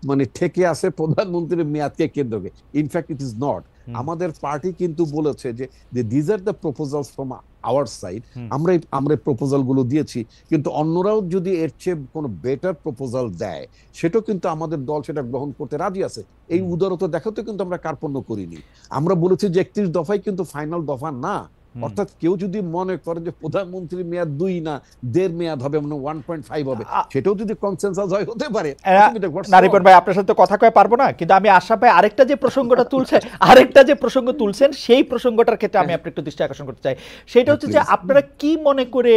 মানে ঠেকে আছে প্রধানমন্ত্রীর মেয়াদকে কেন্দ্র করে। In fact it is not. আমাদের পার্টি কিন্তু বলেছে যে these are the proposals from our side, আমরা প্রপোজাল গুলো দিয়েছি, কিন্তু অন্যরাও যদি এর চেয়ে কোনো বেটার প্রপোজাল দেয় সেটাও কিন্তু আমাদের দল সেটা গ্রহণ করতে রাজি আছে। এই উদারতা দেখাতে কিন্তু আমরা কার্পণ্য করিনি। আমরা বলেছি যে 31 দফাই কিন্তু ফাইনাল দফা না। অর্থাৎ কেউ যদি মনে করে যে প্রধানমন্ত্রীর মেয়াদ 2 না 1.5 মেয়াদ হবে, মানে 1.5 হবে, সেটাও যদি কনসেনসাস হয় হতে পারে। না রিপন ভাই, আপনার সাথে তো কথা কয়ে পারবো না, কিন্তু আমি আশরাফ ভাই আরেকটা যে প্রসঙ্গ তুলছেন সেই প্রসঙ্গটার ক্ষেত্রে আমি আপনার একটু দৃষ্টি আকর্ষণ করতে চাই। সেটা হচ্ছে যে আপনারা কি মনে করে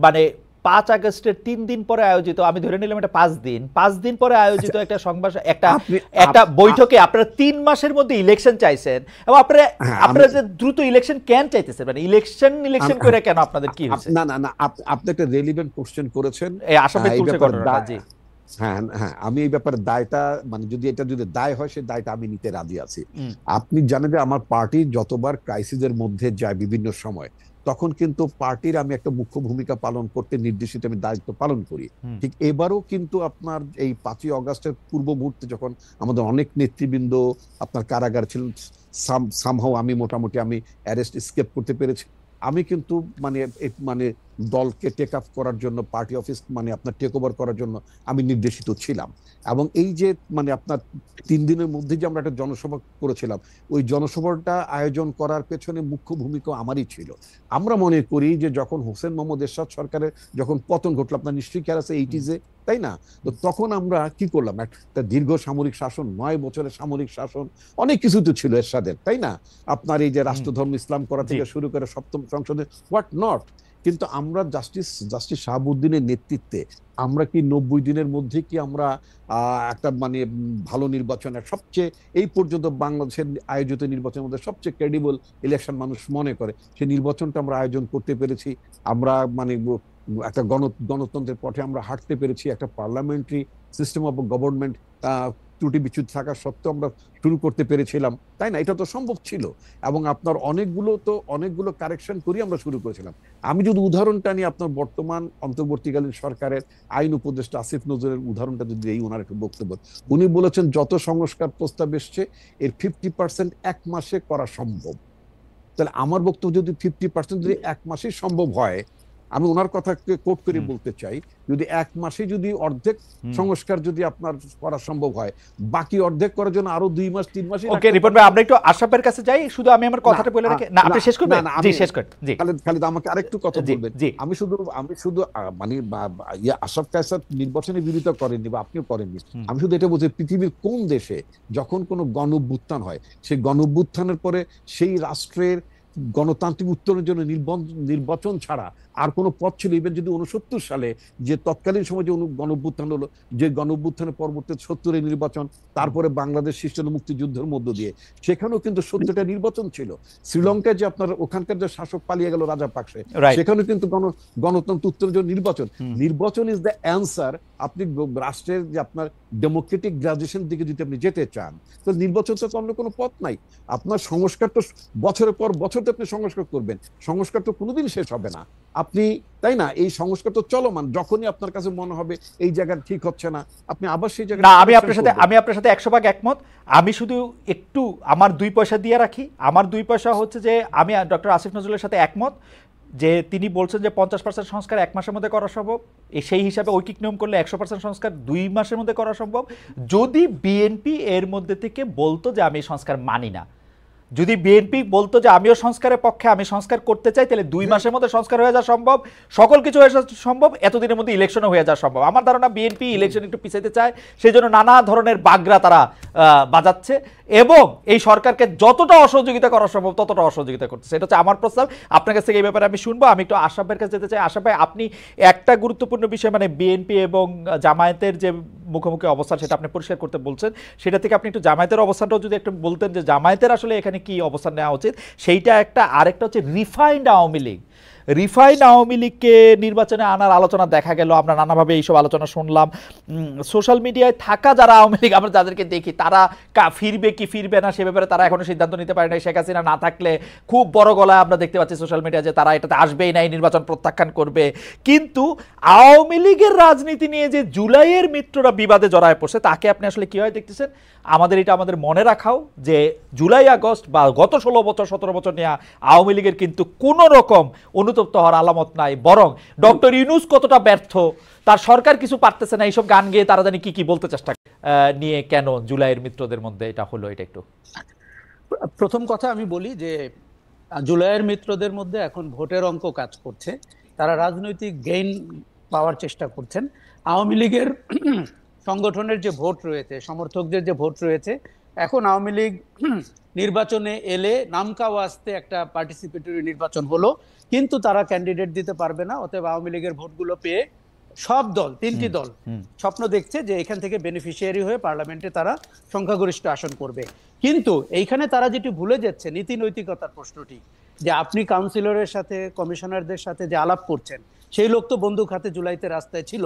মানে 5 আগস্টের 3 দিন পরে আয়োজিত, আমি ধরে নিলাম এটা 5 দিন পরে আয়োজিত একটা সংবাদ, একটা বৈঠকে আপনারা 3 মাসের মধ্যে ইলেকশন চাইছেন, এবং আপনারা যে দ্রুত ইলেকশন কেন চাইতেছেন, মানে ইলেকশন করে কেন, আপনাদের কি হয়েছে? না না না, আপনি একটা রেলিভেন্ট কোশ্চেন করেছেন। এই আশরাফ ভাই তুলছে ঘটনাটা। জি হ্যাঁ হ্যাঁ, আমি এই ব্যাপারে দায়টা, মানে যদি দায় হয়, সে দায়টা আমি নিতে রাজি আছি। আপনি জানেন যে আমার পার্টি যতবার ক্রাইসিসের মধ্যে যায় বিভিন্ন সময়, তখন কিন্তু পার্টির আমি একটা মুখ্য ভূমিকা পালন করতে নির্দেশিত আমি দায়িত্ব পালন করি। ঠিক এবারও কিন্তু আপনার এই 5ই আগস্টের পূর্ব মুহূর্তে যখন আমাদের অনেক নেতৃবৃন্দ আপনার কারাগার ছিলেন, সামহাও আমি মোটামুটি আমি অ্যারেস্ট এসকেপ করতে পেরেছি। আমি কিন্তু মানে দলকে টেক আপ করার জন্য, পার্টি অফিস মানে আপনার টেক ওভার করার জন্য আমি নির্দেশিত ছিলাম। এবং এই যে মানে আপনার 3 দিনের মধ্যে যে আমরা একটা জনসভা করেছিলাম, ওই জনসভাটা আয়োজন করার পেছনে মুখ্য ভূমিকা আমারই ছিল। আমরা মনে করি যে যখন হোসেন মোহাম্মদ এরশাদ সরকারের যখন পতন ঘটলো, আপনার নিশ্চয়ই খেয়াল আছে 80s, তাই না? তো তখন আমরা কি করলাম, একটা দীর্ঘ সামরিক শাসন, 9 বছরের সামরিক শাসন, অনেক কিছু তো ছিল এরশাদের, তাই না? আপনার এই যে রাষ্ট্রধর্ম ইসলাম করা থেকে শুরু করে 7ম সংসদে হোয়াট নট। কিন্তু আমরা জাস্টিস শাহাবুদ্দিনের নেতৃত্বে আমরা কি 90 দিনের মধ্যে কি আমরা একটা মানে ভালো নির্বাচনের, সবচেয়ে এই পর্যন্ত বাংলাদেশের আয়োজিত নির্বাচনের মধ্যে সবচেয়ে ক্রেডিবল ইলেকশন মানুষ মনে করে, সেই নির্বাচনটা আমরা আয়োজন করতে পেরেছি। আমরা মানে একটা গণতন্ত্রের পথে আমরা হাঁটতে পেরেছি। একটা পার্লামেন্টারি সিস্টেম অফ গভর্নমেন্ট ত্রুটি বিচ্যুতি থাকা সত্ত্বেও আমরা শুরু করতে পেরেছিলাম, তাই না? এটা তো সম্ভব ছিল। এবং আপনার অনেকগুলো কারেকশন করি আমরা শুরু করেছিলাম। আমি যদি উদাহরণটা নিয়ে আপনার বর্তমান অন্তর্বর্তীকালীন সরকারের আইন উপদেষ্টা আসিফ নজরুলের উদাহরণটা যদি এই ওনার একটু বক্তব্য, উনি বলেছেন যত সংস্কার প্রস্তাব এসছে এর 50% 1 মাসে করা সম্ভব। তাহলে আমার বক্তব্য যদি 50% যদি 1 মাসেই সম্ভব হয়, আমি ওনার কথাকে কোট করে বলতে চাই, যদি 1 মাসে যদি অর্ধেক সংস্কার যদি আপনার করা সম্ভব হয়, বাকি অর্ধেক করার জন্য আরো 2 মাস 3 মাসই। ওকে রিপন ভাই, আমরা একটু আশরাফের কাছে যাই, শুধু আমি আমার কথাটা বলে রাখি। না আপনি শেষ করবেন? জি শেষ করেন। জি খালিদ আমাকে আরেকটু কথা বলবেন। আমি শুধু মানে আশরাফ কায়সার নির্বাচনের বিরোধিতা করেননি বা আপনিও করেননি। আমি শুধু এটা বলছি, পৃথিবীর কোন দেশে যখন কোনো গণঅভ্যুত্থান হয়, সেই গণঅভ্যুত্থানের পরে সেই রাষ্ট্রের গণতান্ত্রিক উত্তরণের জন্য নির্বাচন ছাড়া আর কোনো পথ ছিল? ইভেন যদি 69 সালে যে তৎকালীন সময় যে গণঅভ্যুত্থান হলো, যে গণঅভ্যুত্থানের পরবর্তী 70-এর নির্বাচন, তারপরে বাংলাদেশ সৃষ্টি মুক্তিযুদ্ধের মধ্য দিয়ে, সেখানেও কিন্তু 70টা নির্বাচন ছিল। শ্রীলঙ্কায় যে আপনার ওখানকার যে শাসক পালিয়ে গেল রাজা পাকসে, সেখানেও কিন্তু গণতন্ত্র উত্তরের জন্য নির্বাচন ইজ দ্য অ্যান্সার। আপনি রাষ্ট্রের যে আপনার ডেমোক্রেটিক গ্রাজুয়েশন দিকে যদি আপনি যেতে চান, তো নির্বাচন তো অন্য কোনো পথ নাই। আপনার সংস্কার তো বছরের পর বছর আপনি সংস্কার করবেন, সংস্কার তো কোনোদিন শেষ হবে না আপনি, তাই না? এই সংস্কার তো চলমান। যখনই আপনার কাছে মনে হবে এই জায়গা ঠিক হচ্ছে না, আপনি আবার সেই জায়গা। না, আমি আপনার সাথে 100% একমত। আমি শুধু একটু আমার 2 পয়সা দিয়ে রাখি। আমার 2 পয়সা হচ্ছে যে আমি ডক্টর আসিফ নজরুলের সাথে একমত যে তিনি বলছেন যে 50% সংস্কার 1 মাসের মধ্যে করা সম্ভব। সেই হিসাবে ঐকিক নিয়ম করলে 100% সংস্কার 2 মাসের মধ্যে করা সম্ভব, যদি বিএনপি এর মধ্যে থেকে বলতো যে আমি সংস্কার মানি না। যদি বিএনপি বলতো যে আমিও সংস্কারের পক্ষে, আমি সংস্কার করতে চাই, তাহলে 2 মাসের মধ্যে সংস্কার হয়ে যাওয়া সম্ভব, সকল কিছু হয়ে যাওয়া সম্ভব, এতদিনের মধ্যে ইলেকশনও হয়ে যাওয়া সম্ভব। আমার ধারণা বিএনপি ইলেকশন একটু পিছাইতে চায়, সেই জন্য নানা ধরনের বাগরা তারা বাজাচ্ছে এবং এই সরকারকে যতটা অসহযোগিতা করা সম্ভব ততটা অসহযোগিতা করতেছে। এটা হচ্ছে আমার প্রস্তাব। আপনার কাছ থেকে এই ব্যাপারে আমি শুনবো। আমি একটু আশরাফ ভাইয়ের কাছে যেতে চাই। আশরাফ ভাই, আপনি একটা গুরুত্বপূর্ণ বিষয়, মানে বিএনপি এবং জামায়াতের যে মুখোমুখি অবস্থান, সেটা আপনি পরিষ্কার করতে বলছেন। সেটা থেকে আপনি একটু জামায়াতের অবস্থানটাও যদি একটু বলতেন, যে জামায়াতের আসলে এখানে কি অবস্থান নেওয়া উচিত সেইটা একটা। আরেকটা হচ্ছে রিফাইন্ড আওয়ামী লীগ, রিফাইন আওয়ামী লীগকে নির্বাচনে আনার আলোচনা দেখা গেল, আমরা নানাভাবে এইসব আলোচনা শুনলাম। সোশ্যাল মিডিয়ায় থাকা যারা আওয়ামী লীগ আমরা যাদেরকে দেখি তারা ফিরবে কি ফিরবে না সে ব্যাপারে তারা এখনো সিদ্ধান্ত নিতে পারে না। শেখ হাসিনা না থাকলে খুব বড় গলায় আমরা দেখতে পাচ্ছি সোশ্যাল মিডিয়ায় যে তারা এটাতে আসবেই না, এই নির্বাচন প্রত্যাখ্যান করবে। কিন্তু আওয়ামী লীগের রাজনীতি নিয়ে যে জুলাইয়ের মিত্ররা বিবাদে জড়ায় পড়ছে তাকে আপনি আসলে কিভাবে দেখতেছেন? আমাদের মনে রাখাও যে জুলাই আগস্ট বা গত 16 বছর 17 বছর নিয়ে আওয়ামী লীগের কিন্তু কোনো রকম অনুতপ্ত হওয়ার আলামত নাই, বরং ডক্টর ইউনূস কতটা ব্যর্থ, তার সরকার কিছু পারতেছে না, এইসব গান গেয়ে তারা জানি কি কি বলতে চেষ্টা নিয়ে কেন জুলাইয়ের মিত্রদের মধ্যে এটা হলো, এটা একটু। প্রথম কথা আমি বলি যে জুলাইয়ের মিত্রদের মধ্যে এখন ভোটের অঙ্ক কাজ করছে, তারা রাজনৈতিক গেইন পাওয়ার চেষ্টা করছেন। আওয়ামী লীগের সংগঠনের যে ভোট রয়েছে, সমর্থকদের যে ভোট রয়েছে, এখন আওয়ামী লীগ নির্বাচনে এলে নামকাও আসতে একটা পার্টিসিপেটরি নির্বাচন হলো, কিন্তু তারা ক্যান্ডিডেট দিতে পারবে না। অতএব আওয়ামী লীগের ভোটগুলো পেয়ে সব দল, 3টি দল স্বপ্ন দেখছে যে এখান থেকে বেনিফিশিয়ারি হয়ে পার্লামেন্টে তারা সংখ্যাগরিষ্ঠ আসন করবে। কিন্তু এইখানে তারা যেটি ভুলে যাচ্ছে নীতি নৈতিকতার প্রশ্নটি, যে আপনি কাউন্সিলরের সাথে কমিশনারদের সাথে যে আলাপ করছেন সেই লোক তো বন্দুক হাতে জুলাইতে রাস্তায় ছিল,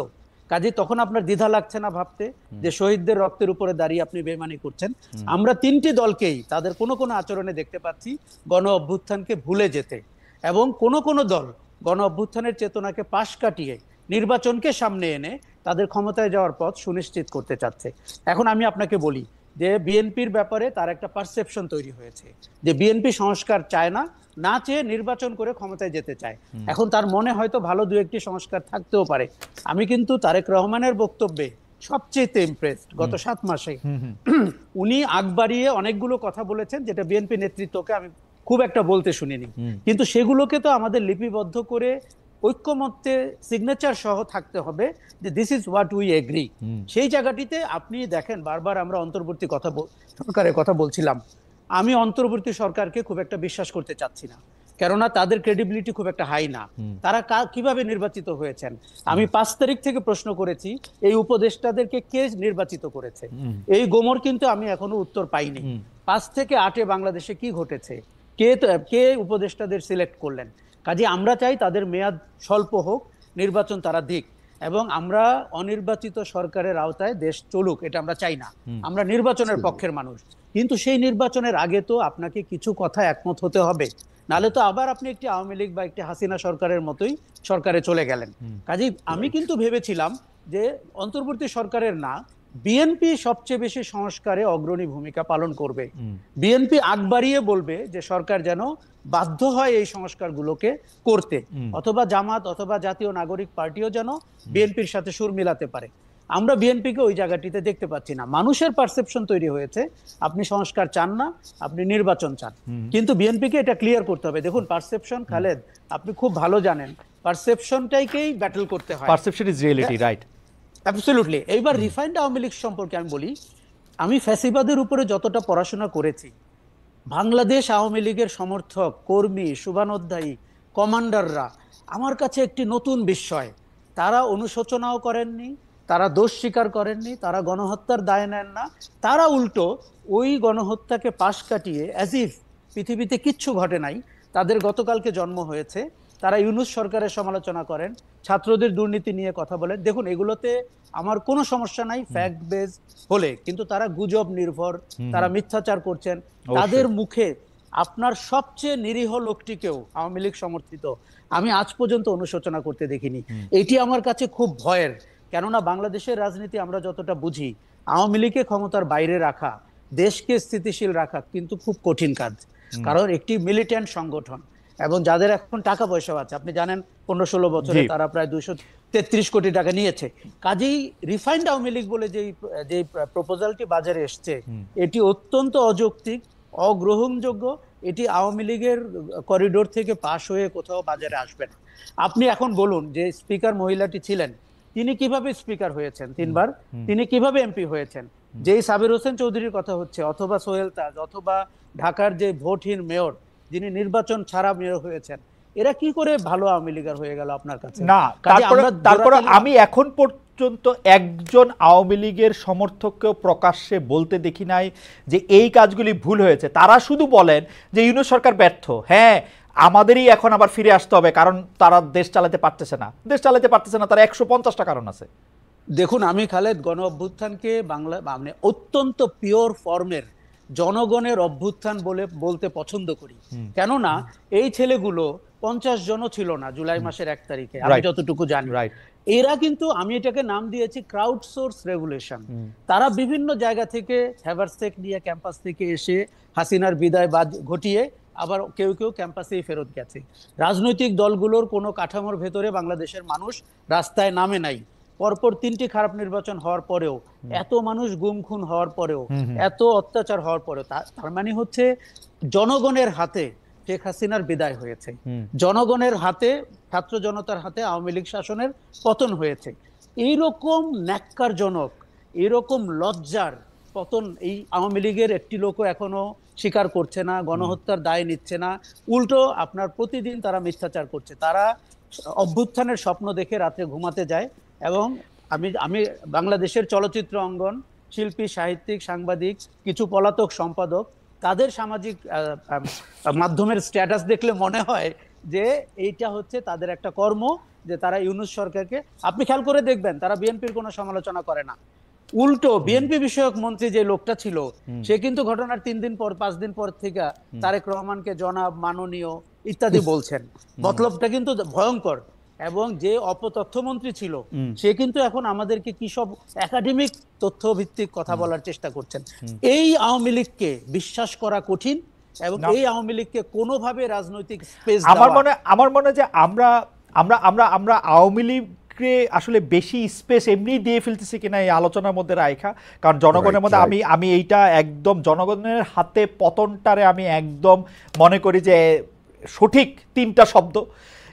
কাজে তখন আপনার দ্বিধা লাগছে না ভাবতে যে শহীদদের রক্তের উপরে দাঁড়িয়ে আপনি বেইমানি করছেন? আমরা 3টি দলকেই তাদের কোনো কোনো আচরণে দেখতে পাচ্ছি গণ অভ্যুত্থানকে ভুলে যেতে, এবং কোনো দল গণ অভ্যুত্থানের চেতনাকে পাশ কাটিয়ে নির্বাচনকে সামনে এনে তাদের ক্ষমতায় যাওয়ার পথ সুনিশ্চিত করতে চাচ্ছে। এখন আমি আপনাকে বলি যে বিএনপির ব্যাপারে তার একটা পারসেপশন তৈরি হয়েছে যে বিএনপি সংস্কার চায় না, না চেয়ে নির্বাচন করে ক্ষমতায় যেতে চায়। এখন তার মনে হয়তো ভালো 2-1টি সংস্কার থাকতেও পারে। আমি কিন্তু তারেক রহমানের বক্তব্যে সবচেয়ে ইমপ্রেসড গত 7 মাসে। উনি আগ বাড়িয়ে অনেকগুলো কথা বলেছেন যেটা বিএনপি নেতৃত্বকে আমি খুব একটা বলতে শুনিনি, কিন্তু সেগুলোকে তো আমাদের লিপিবদ্ধ করে ঐক্যমত্যে সিগনেচার সহ থাকতে হবে যে this is what we agri. সেই জায়গাটিতে আপনি দেখেন বারবার আমরা অন্তর্বর্তী সরকারের কথা বলছিলাম, আমি অন্তর্বর্তী সরকারকে খুব একটা বিশ্বাস করতে চাচ্ছি না, কেননা তাদের ক্রেডিবিলিটি খুব একটা হাই না। তারা কিভাবে নির্বাচিত হয়েছেন? আমি 5 তারিখ থেকে প্রশ্ন করেছি এই উপদেষ্টাদেরকে কে নির্বাচিত করেছে, এই গোমর কিন্তু আমি এখনো উত্তর পাইনি। 5 থেকে 8-এ বাংলাদেশে কি ঘটেছে, কে উপদেষ্টাদের সিলেক্ট করলেন? কাজে আমরা চাই তাদের মেয়াদ স্বল্প হোক, নির্বাচন তারা দিক, এবং আমরা অনির্বাচিত সরকারের আওতায় দেশ চলুক, এটা আমরা চাই না। আমরা নির্বাচনের পক্ষের মানুষ, কিন্তু সেই নির্বাচনের আগে তো আপনাকে কিছু কথা একমত হতে হবে, নালে তো আবার আপনি একটি আওয়ামী লীগ বা একটি হাসিনা সরকারের মতোই সরকারে চলে গেলেন। কাজেই আমি কিন্তু ভেবেছিলাম যে অন্তর্বর্তী সরকারের না, বিএনপি সবচেয়ে বেশি সংস্কারে অগ্রণী ভূমিকা পালন করবে। বিএনপি আগ বাড়িয়ে বলবে যে সরকার যেন বাধ্য হয় এই সংস্কারগুলোকে করতে, অথবা জামাত অথবা জাতীয় নাগরিক পার্টিও যেন বিএনপির সাথে সুর মিলাতে পারে। আমরা বিএনপিকে ওই জায়গাটিতে দেখতে পাচ্ছি না। মানুষের পারসেপশন তৈরি হয়েছে আপনি সংস্কার চান না, আপনি নির্বাচন চান, কিন্তু বিএনপিকে এটা ক্লিয়ার করতে হবে। দেখুন পারসেপশন, খালেদ আপনি খুব ভালো জানেন, পারসেপশনটাইকেই ব্যাটল করতে হয়। Perception is reality, right? Absolutely. এইবার রিফাইন্ড আওয়ামী লীগ সম্পর্কে আমি বলি, আমি ফ্যাসিবাদের উপরে যতটা পড়াশোনা করেছি, বাংলাদেশ আওয়ামী লীগের সমর্থক, কর্মী, শুভানুধ্যায়ী, কমান্ডাররা আমার কাছে একটি নতুন বিস্ময়। তারা অনুশোচনাও করেননি, তারা দোষ স্বীকার করেননি, তারা গণহত্যার দায় নেন না, তারা উল্টো ওই গণহত্যাকে পাশ কাটিয়ে অ্যাজ ইফ পৃথিবীতে কিচ্ছু ঘটে নাই, তাদের গতকালকে জন্ম হয়েছে, তারা ইউনূস সরকারের সমালোচনা করেন, ছাত্রদের দুর্নীতি নিয়ে কথা বলেন। দেখুন এগুলোতে আমার কোনো সমস্যা নাই ফ্যাক্ট বেস হলে, কিন্তু তারা গুজব নির্ভর, তারা মিথ্যাচার করছেন। তাদের মুখে আপনার সবচেয়ে নিরীহ লোকটিকেও আওয়ামী লীগ সমর্থিত আমি আজ পর্যন্ত অনুশোচনা করতে দেখিনি। এটি আমার কাছে খুব ভয়ের, কেননা বাংলাদেশের রাজনীতি আমরা যতটা বুঝি, আওয়ামী লীগকে ক্ষমতার বাইরে রাখা, দেশকে স্থিতিশীল রাখা কিন্তু খুব কঠিন কাজ, কারণ একটি মিলিটেন্ট সংগঠন এবং যাদের এখন টাকা পয়সা আছে, আপনি জানেন 15-16 বছরে তারা প্রায় 233 কোটি টাকা নিয়েছে। কাজেই রিফাইন্ড আওয়ামী লীগ বলে যে প্রপোজালটি বাজারে এসছে, এটি অত্যন্ত অযৌক্তিক, অগ্রহণযোগ্য। এটি আওয়ামী লীগের করিডোর থেকে পাশ হয়ে কোথাও বাজারে আসবে না। আপনি এখন বলুন যে স্পিকার মহিলাটি ছিলেন, তিনি কিভাবে স্পিকার হয়েছেন 3 বার, তিনি কিভাবে এমপি হয়েছেন? যেই সাবির হোসেন চৌধুরীর কথা হচ্ছে, অথবা সোহেল তাজ, অথবা ঢাকার যে ভোটহীন মেয়র যিনি নির্বাচন ছাড়া মেয়র হয়েছেন, এরা কি করে ভালো আওয়ামী লীগার হয়ে গেল আপনার কাছে? না, তারপরে আমি এখন পর্যন্ত একজন আওয়ামী লীগের সমর্থককেও প্রকাশ্যে বলতে দেখি নাই যে এই কাজগুলি ভুল হয়েছে। তারা শুধু বলেন যে ইউনূস সরকার ব্যর্থ। হ্যাঁ, আমাদেরই এখন আবার ফিরে আসতে হবে কারণ তারা দেশ চালাতে পারতেছে না, তার 150টা কারণ আছে। দেখুন, আমি খালেদ গণ অভ্যুত্থানকে বাংলা মানে অত্যন্ত পিওর ফর্মের জনগণের অভ্যুত্থান বলে বলতে পছন্দ করি। কেননা এই ছেলেগুলো 50 জনও ছিল না জুলাই মাসের 1 তারিখে, আমি যতটুকু জানি। এরা কিন্তু, আমি এটাকে নাম দিয়েছি ক্রাউড সোর্স রেভলিউশন। তারা বিভিন্ন জায়গা থেকে হ্যাভারসেক নিয়ে ক্যাম্পাস থেকে এসে হাসিনার বিদায় ঘটিয়ে আবার কেউ কেউ ক্যাম্পাসেই ফেরত গেছে। রাজনৈতিক দলগুলোর কোনো কাঠামোর ভেতরে বাংলাদেশের মানুষ রাস্তায় নামে নাই। পরপর 3টি খারাপ নির্বাচন হওয়ার পরেও, এত মানুষ গুম খুন হওয়ার পরেও, এত অত্যাচার হওয়ার পরেও, তার মানে হচ্ছে জনগণের হাতে শেখ হাসিনার বিদায় হয়েছে, জনগণের হাতে, ছাত্র জনতার হাতে আওয়ামী লীগ শাসনের পতন হয়েছে। এইরকম ন্যাক্কারজনক, এরকম লজ্জার পতন এই আওয়ামী লীগের একটি লোকও এখনো স্বীকার করছে না, গণহত্যার দায় নিচ্ছে না। উল্টো আপনার প্রতিদিন তারা মিথ্যাচার করছে। তারা অভ্যুত্থানের স্বপ্ন দেখে রাতে ঘুমাতে যায়। এবং আমি বাংলাদেশের চলচ্চিত্র অঙ্গন, শিল্পী, সাহিত্যিক, সাংবাদিক, কিছু পলাতক সম্পাদক, তাদের সামাজিক মাধ্যমের স্ট্যাটাস দেখলে মনে হয় যে এইটা হচ্ছে তাদের একটা কর্ম, যে তারা ইউনূস সরকারকে, আপনি খেয়াল করে দেখবেন তারা বিএনপির কোনো সমালোচনা করে না। উল্টো বিএনপি বিষয়ক মন্ত্রী যে লোকটা ছিল, সে কিন্তু ঘটনার 3 দিন পর 5 দিন পর থেকে তারেক রহমানকে জনাব, মাননীয় ইত্যাদি বলছেন। মতলবটা কিন্তু ভয়ঙ্কর। এবং যে অপতথ্যমন্ত্রী ছিল, সে কিন্তু এখন আমাদেরকে কি সব একাডেমিক তথ্য ভিত্তিক কথা বলার চেষ্টা করছেন। এই আওয়ামী লীগকে বিশ্বাস করা কঠিন, এবং এই আওয়ামী লীগকে কোনোভাবে রাজনৈতিক স্পেস আমার মনে যে আমরা আমরা আমরা আমরা আওয়ামী লীগকে আসলে বেশি স্পেস এমনি দিয়ে ফেলতেছি কিনা এই আলোচনার মধ্যে রাখা। কারণ জনগণের মধ্যে আমি এইটা একদম জনগণের হাতে পতনটারে আমি একদম মনে করি যে সঠিক 3টা শব্দ।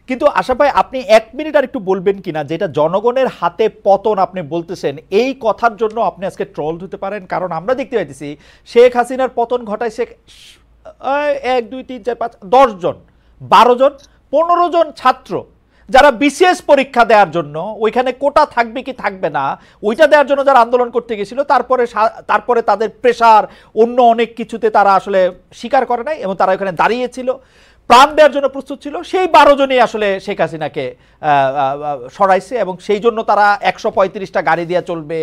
কিন্তু আশা ভাই, আপনি 1 মিনিট আর একটু বলবেন কিনা, যেটা জনগণের হাতে পতন আপনি বলতেছেন, এই কথার জন্য আপনি আজকে ট্রল হতে পারেন। কারণ আমরা দেখতে পাইতেছি শেখ হাসিনার পতন ঘটায় 1 2 3 4 5 10 জন, 12 জন, 15 জন ছাত্র যারা বিসিএস পরীক্ষা দেওয়ার জন্য, ওইখানে কোটা থাকবে কি থাকবে না ওইটা দেওয়ার জন্য যারা আন্দোলন করতে গেছিল, তারপরে তাদের প্রেশার অন্য অনেক কিছুতে তারা আসলে স্বীকার করে নাই এবং তারা ওখানে দাঁড়িয়েছিল, প্রাণ দেওয়ার জন্য প্রস্তুত ছিল। সেই 12 জনই আসলে শেখ হাসিনাকে সরাইছে এবং সেই জন্য তারা 135টা গাড়ি দিয়ে চলবে,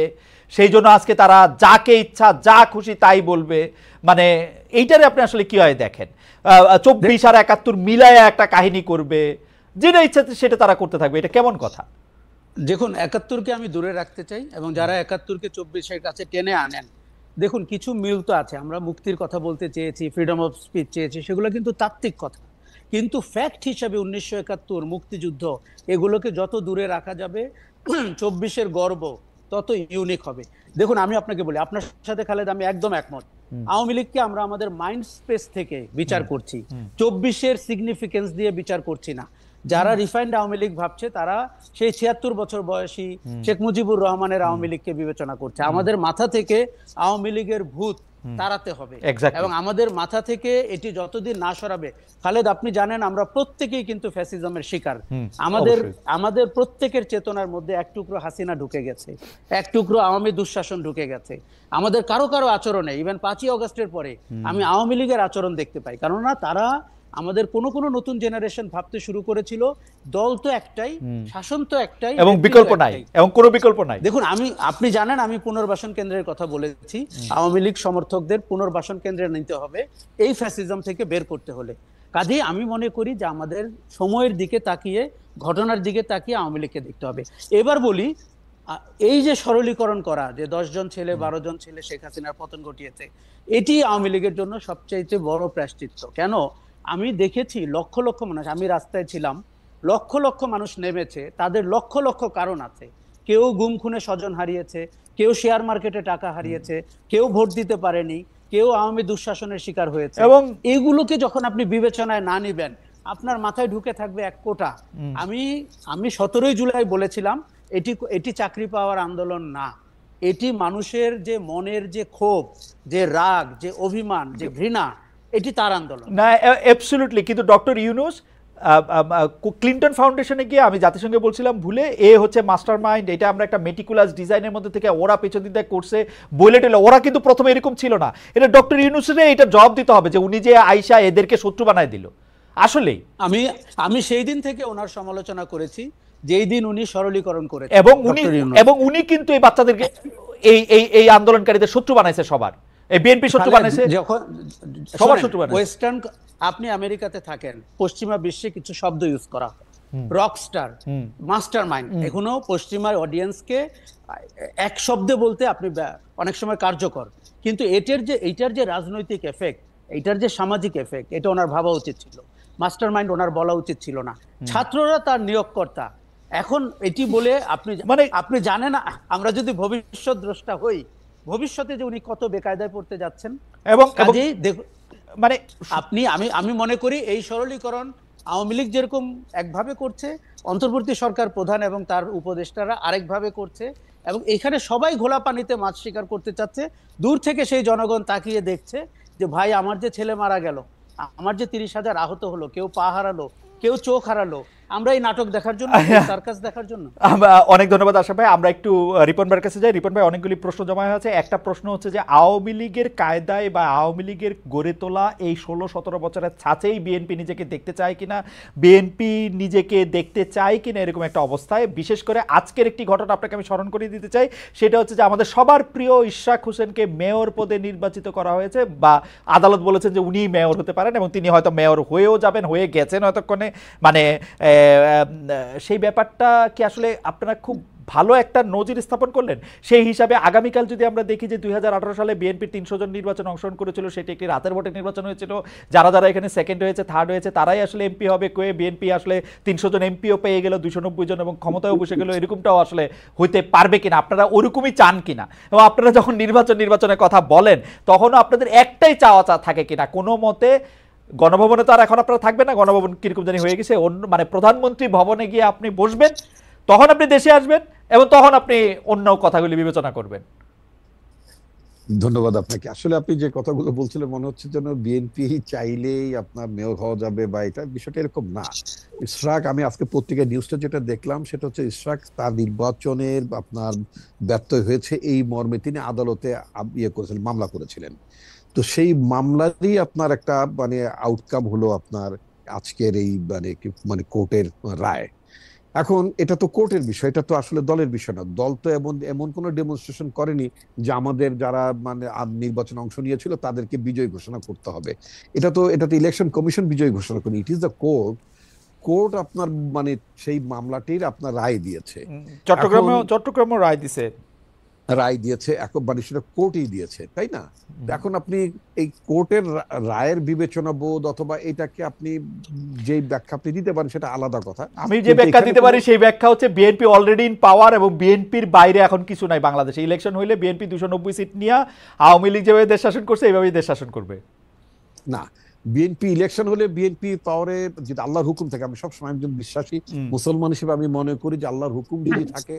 সেই জন্য আজকে তারা যাকে ইচ্ছা যা খুশি তাই বলবে। মানে এইটারে আপনি আসলে কি হয় দেখেন, 24 আর 71 মিলায়া একটা কাহিনী করবে, যেটা ইচ্ছা সেটা তারা করতে থাকবে। এটা কেমন কথা? দেখুন, 71কে আমি দূরে রাখতে চাই, এবং যারা 71কে 24-এর কাছে টেনে আনেন, দেখুন কিছু মিল তো আছে। আমরা মুক্তির কথা বলতে চেয়েছি, ফ্রিডম অফ স্পিচ চেয়েছি, সেগুলো কিন্তু তাত্ত্বিক কথা। কিন্তু ফ্যাক্ট হিসাবে 1971 মুক্তিযুদ্ধ, এগুলোকে যত দূরে রাখা যাবে 24-এর গর্ব তত ইউনিক হবে। দেখুন, আমি আপনাকে বলি, আপনার সাথে খালেদ আমি একদম একমত। আওয়ামী লীগকে আমরা আমাদের মাইন্ড স্পেস থেকে বিচার করছি, 24-এর সিগনিফিকেন্স দিয়ে বিচার করছি না। যারা রিফাইন্ড আওয়ামী লীগ ভাবছে, তারা সেই 76 বছর বয়সী শেখ মুজিবুর রহমানের আওয়ামী লীগকে বিবেচনা করছে। আমাদের মাথা থেকে আওয়ামী লীগের ভূত তাড়াতে হবে, এবং আমাদের মাথা থেকে এটি যতদিন না সরাবে, খালেদ আপনি জানেন আমরা প্রত্যেকেই কিন্তু ফ্যাসিজমের শিকার। আমাদের প্রত্যেকের চেতনার মধ্যে এক টুকরো হাসিনা ঢুকে গেছে, এক টুকরো আওয়ামী দুঃশাসন ঢুকে গেছে। আমাদের কারো কারো আচরণে, ইভেন 5ই আগস্টের পরে আমি আওয়ামী লীগের আচরণ দেখতে পাই। কেননা তারা, আমাদের কোন নতুন জেনারেশন ভাবতে শুরু করেছিল দল তো একটাই, শাসন তো একটাই, এবং বিকল্প নাই, এবং কোনো বিকল্প নাই। দেখুন, আপনি জানেন আমি পুনর্বাসন কেন্দ্রের কথা বলেছি। আওয়ামী লীগ সমর্থকদের পুনর্বাসন কেন্দ্রে নিতে হবে এই ফ্যাসিজম থেকে বের করতে হলে। কাজেই আমি মনে করি যে আমাদের সময়ের দিকে তাকিয়ে, ঘটনার দিকে তাকিয়ে আওয়ামী লীগকে দেখতে হবে। এবার বলি, এই যে সরলীকরণ করা, যে 10 জন ছেলে 12 জন ছেলে শেখ হাসিনার পতন ঘটিয়েছে, এটি আওয়ামী লীগের জন্য সবচাইতে বড় প্রায়শ্চিত্ত। কেন? আমি দেখেছি লক্ষ লক্ষ মানুষ, আমি রাস্তায় ছিলাম, লক্ষ লক্ষ মানুষ নেমেছে, তাদের লক্ষ লক্ষ কারণ আছে। কেউ গুম খুনে স্বজন হারিয়েছে, কেউ শেয়ার মার্কেটে টাকা হারিয়েছে, কেউ ভোট দিতে পারেনি, কেউ আওয়ামী দুঃশাসনের শিকার হয়েছে। এবং এগুলোকে যখন আপনি বিবেচনায় না নিবেন, আপনার মাথায় ঢুকে থাকবে এক কোটা। আমি 17ই জুলাই বলেছিলাম, এটি চাকরি পাওয়ার আন্দোলন না, এটি মানুষের যে মনের যে ক্ষোভ, যে রাগ, যে অভিমান, যে ঘৃণা, এটি তার আন্দোলন না। অ্যাবসলিউটলি। কিন্তু ডক্টর ইউনূস ক্লিন্টন ফাউন্ডেশনে গিয়ে আমি জাতিসংঘে বলছিলাম ভুলে, হচ্ছে মাস্টার মাইন্ড, এটা আমরা একটা মেটিকুলাস ডিজাইনের মধ্যে থেকে ওরা পেছন দিতে করছে বলে টেলে। ওরা কিন্তু প্রথমে এরকম ছিল না। এটা ডক্টর ইউনূসের এটা জবাব দিতে হবে যে উনি যে আইসা এদেরকে শত্রু বানায় দিল। আসলেই। আমি আমি সেই দিন থেকে ওনার সমালোচনা করেছি, যেই দিন উনি সরলীকরণ করেছেন, ডক্টর ইউনূস। এবং উনি কিন্তু এই বাচ্চাদেরকে এই আন্দোলনকারীদের শত্রু বানাইছে, সবার এই বিএনপি শত্রু বানাইছে, যখন সবার শত্রু বানাইছে। ওয়েস্টার্ন, আপনি আমেরিকাতে থাকেন, পশ্চিমা বিশ্বে কিছু শব্দ ইউজ করা হয়, রকস্টার, মাস্টার মাইন্ড। এখনো পশ্চিমা অডিয়েন্সকে এক শব্দে বলতে আপনি অনেক সময় কার্যকর, কিন্তু এইটার যে রাজনৈতিক এফেক্ট, এইটার যে সামাজিক এফেক্ট, এটা ওনার ভাবা উচিত ছিল। মাস্টার মাইন্ড ওনার বলা উচিত ছিল না। ছাত্ররা তার নিয়োগকর্তা। এখন এটি বলে আপনি জানেন, আমরা যদি ভবিষ্যৎ দ্রষ্টা হই, ভবিষ্যতে যে উনি কত বেকায়দায় পড়তে যাচ্ছেন। এবং মানে আমি মনে করি এই সরলীকরণ আওয়ামী লীগ যেরকম একভাবে করছে, অন্তর্বর্তী সরকার প্রধান এবং তার উপদেষ্টারা আরেকভাবে করছে, এবং এখানে সবাই ঘোলা পানিতে মাছ শিকার করতে চাচ্ছে। দূর থেকে সেই জনগণ তাকিয়ে দেখছে যে ভাই, আমার যে ছেলে মারা গেল, আমার যে 30,000 আহত হলো, কেউ পা হারালো, কেউ চোখ হারালো, আমরা এই নাটক দেখার জন্য, সার্কাস দেখার জন্য। অনেক ধন্যবাদ আশরাফ ভাই। আমরা একটু রিপন ভাইয়ের কাছে যাই। রিপন ভাই, অনেকগুলি প্রশ্ন জমা হয়েছে। একটা প্রশ্ন হচ্ছে যে আওয়ামী লীগের কায়দায় বা আওয়ামী লীগের গড়ে তোলা এই 16-17 বছরের ছাঁচেই বিএনপি নিজেকে দেখতে চায় কিনা, বিএনপি নিজেকে দেখতে চায় কিনা, এরকম একটা অবস্থায়। বিশেষ করে আজকের একটি ঘটনা আপনাকে আমি স্মরণ করিয়ে দিতে চাই, সেটা হচ্ছে যে আমাদের সবার প্রিয় ইশরাক হোসেনকে মেয়র পদে নির্বাচিত করা হয়েছে, বা আদালত বলেছেন যে উনিই মেয়র হতে পারেন, এবং তিনি হয়তো মেয়র হয়েও যাবেন, হয়ে গেছেন এতক্ষণে। মানে সেই ব্যাপারটা কি আসলে আপনারা খুব ভালো একটা নজির স্থাপন করলেন? সেই হিসাবে আগামীকাল যদি আমরা দেখি যে 2018 সালে বিএনপি 300 জন নির্বাচন অংশগ্রহণ করেছিল, সেটি একটি রাতের ভোটে নির্বাচন হয়েছিল, যারা যারা এখানে সেকেন্ড হয়েছে, থার্ড হয়েছে, তারাই আসলে এমপি হবে, কয়ে বিএনপি আসলে 300 জন এমপিও পেয়ে গেল, 290 জন, এবং ক্ষমতায় বসে গেল, এরকমটাও আসলে হইতে পারবে কিনা? আপনারা ওরকমই চান কিনা? এবং আপনারা যখন নির্বাচনের কথা বলেন, তখনও আপনাদের একটাই চাওয়া থাকে কিনা কোনো মতে? গণভবনে তো আর এখন আপনারা থাকবেন না, গণভবন কিরকম জানি হয়ে গেছে, অন্য মানে প্রধানমন্ত্রী ভবনে গিয়ে আপনি বসবেন, তখন আপনি দেশে আসবেন, এবং তখন আপনি অন্য কথাগুলি বিবেচনা করবেন। ধন্যবাদ আপনাকে। আসলে আপনি যে কথাগুলো বলছিলেন, মনে হচ্ছে যেন বিএনপি চাইলেই আপনার মেয়র হওয়া যাবে, বা এটা বিষয়টা এরকম না। ইশরাক, আমি আজকে পত্রিকায় নিউজটা যেটা দেখলাম, সেটা হচ্ছে ইশরাক তার নির্বাচনের আপনার ব্যর্থ হয়েছে এই মর্মে তিনি আদালতে করেছিলেন, মামলা করেছিলেন। তো সেই মামলারই আপনার একটা মানে আউটকাম হলো আপনার আজকের এই মানে কোর্টের রায়। এখন এটা তো কোর্টের বিষয়, এটা তো আসলে দলের বিষয় না। দল তো এমন কোনো ডেমনস্ট্রেশন করেনি যে আমাদের যারা মানে নির্বাচনে অংশ নিয়েছিল তাদেরকে বিজয়ী ঘোষণা করতে হবে। এটা তো ইলেকশন কমিশন বিজয়ী ঘোষণা করেনি, ইট ইজ দ্য কোর্ট আপনার মানে সেই মামলাটির আপনার রায় দিয়েছে। চট্টগ্রামে রায় দিয়েছে, এখন মানে সেটা কোর্টই দিয়েছে, তাই না? এখন আপনি এই কোর্টের রায়ের বিবেচনা বোধ অথবা এটাকে আপনি যে ব্যাখ্যা আপনি দিতে পারেন সেটা আলাদা কথা। আমি যে ব্যাখ্যা দিতে পারি সেই ব্যাখ্যা হচ্ছে বিএনপি অলরেডি ইন পাওয়ার, এবং বিএনপির বাইরে এখন কিছু নাই বাংলাদেশে। ইলেকশন হইলে বিএনপি 290 সিট নিয়ে আওয়ামী লীগ যেভাবে দেশ শাসন করছে এইভাবেই দেশ শাসন করবে না। বিএনপি ইলেকশন হলে বিএনপি পাওয়ারে, যদি আল্লাহর হুকুম থাকে, আমি সবসময় একজন বিশ্বাসী মুসলমান হিসেবে আমি মনে করি যে আল্লাহর হুকুম যদি থাকে,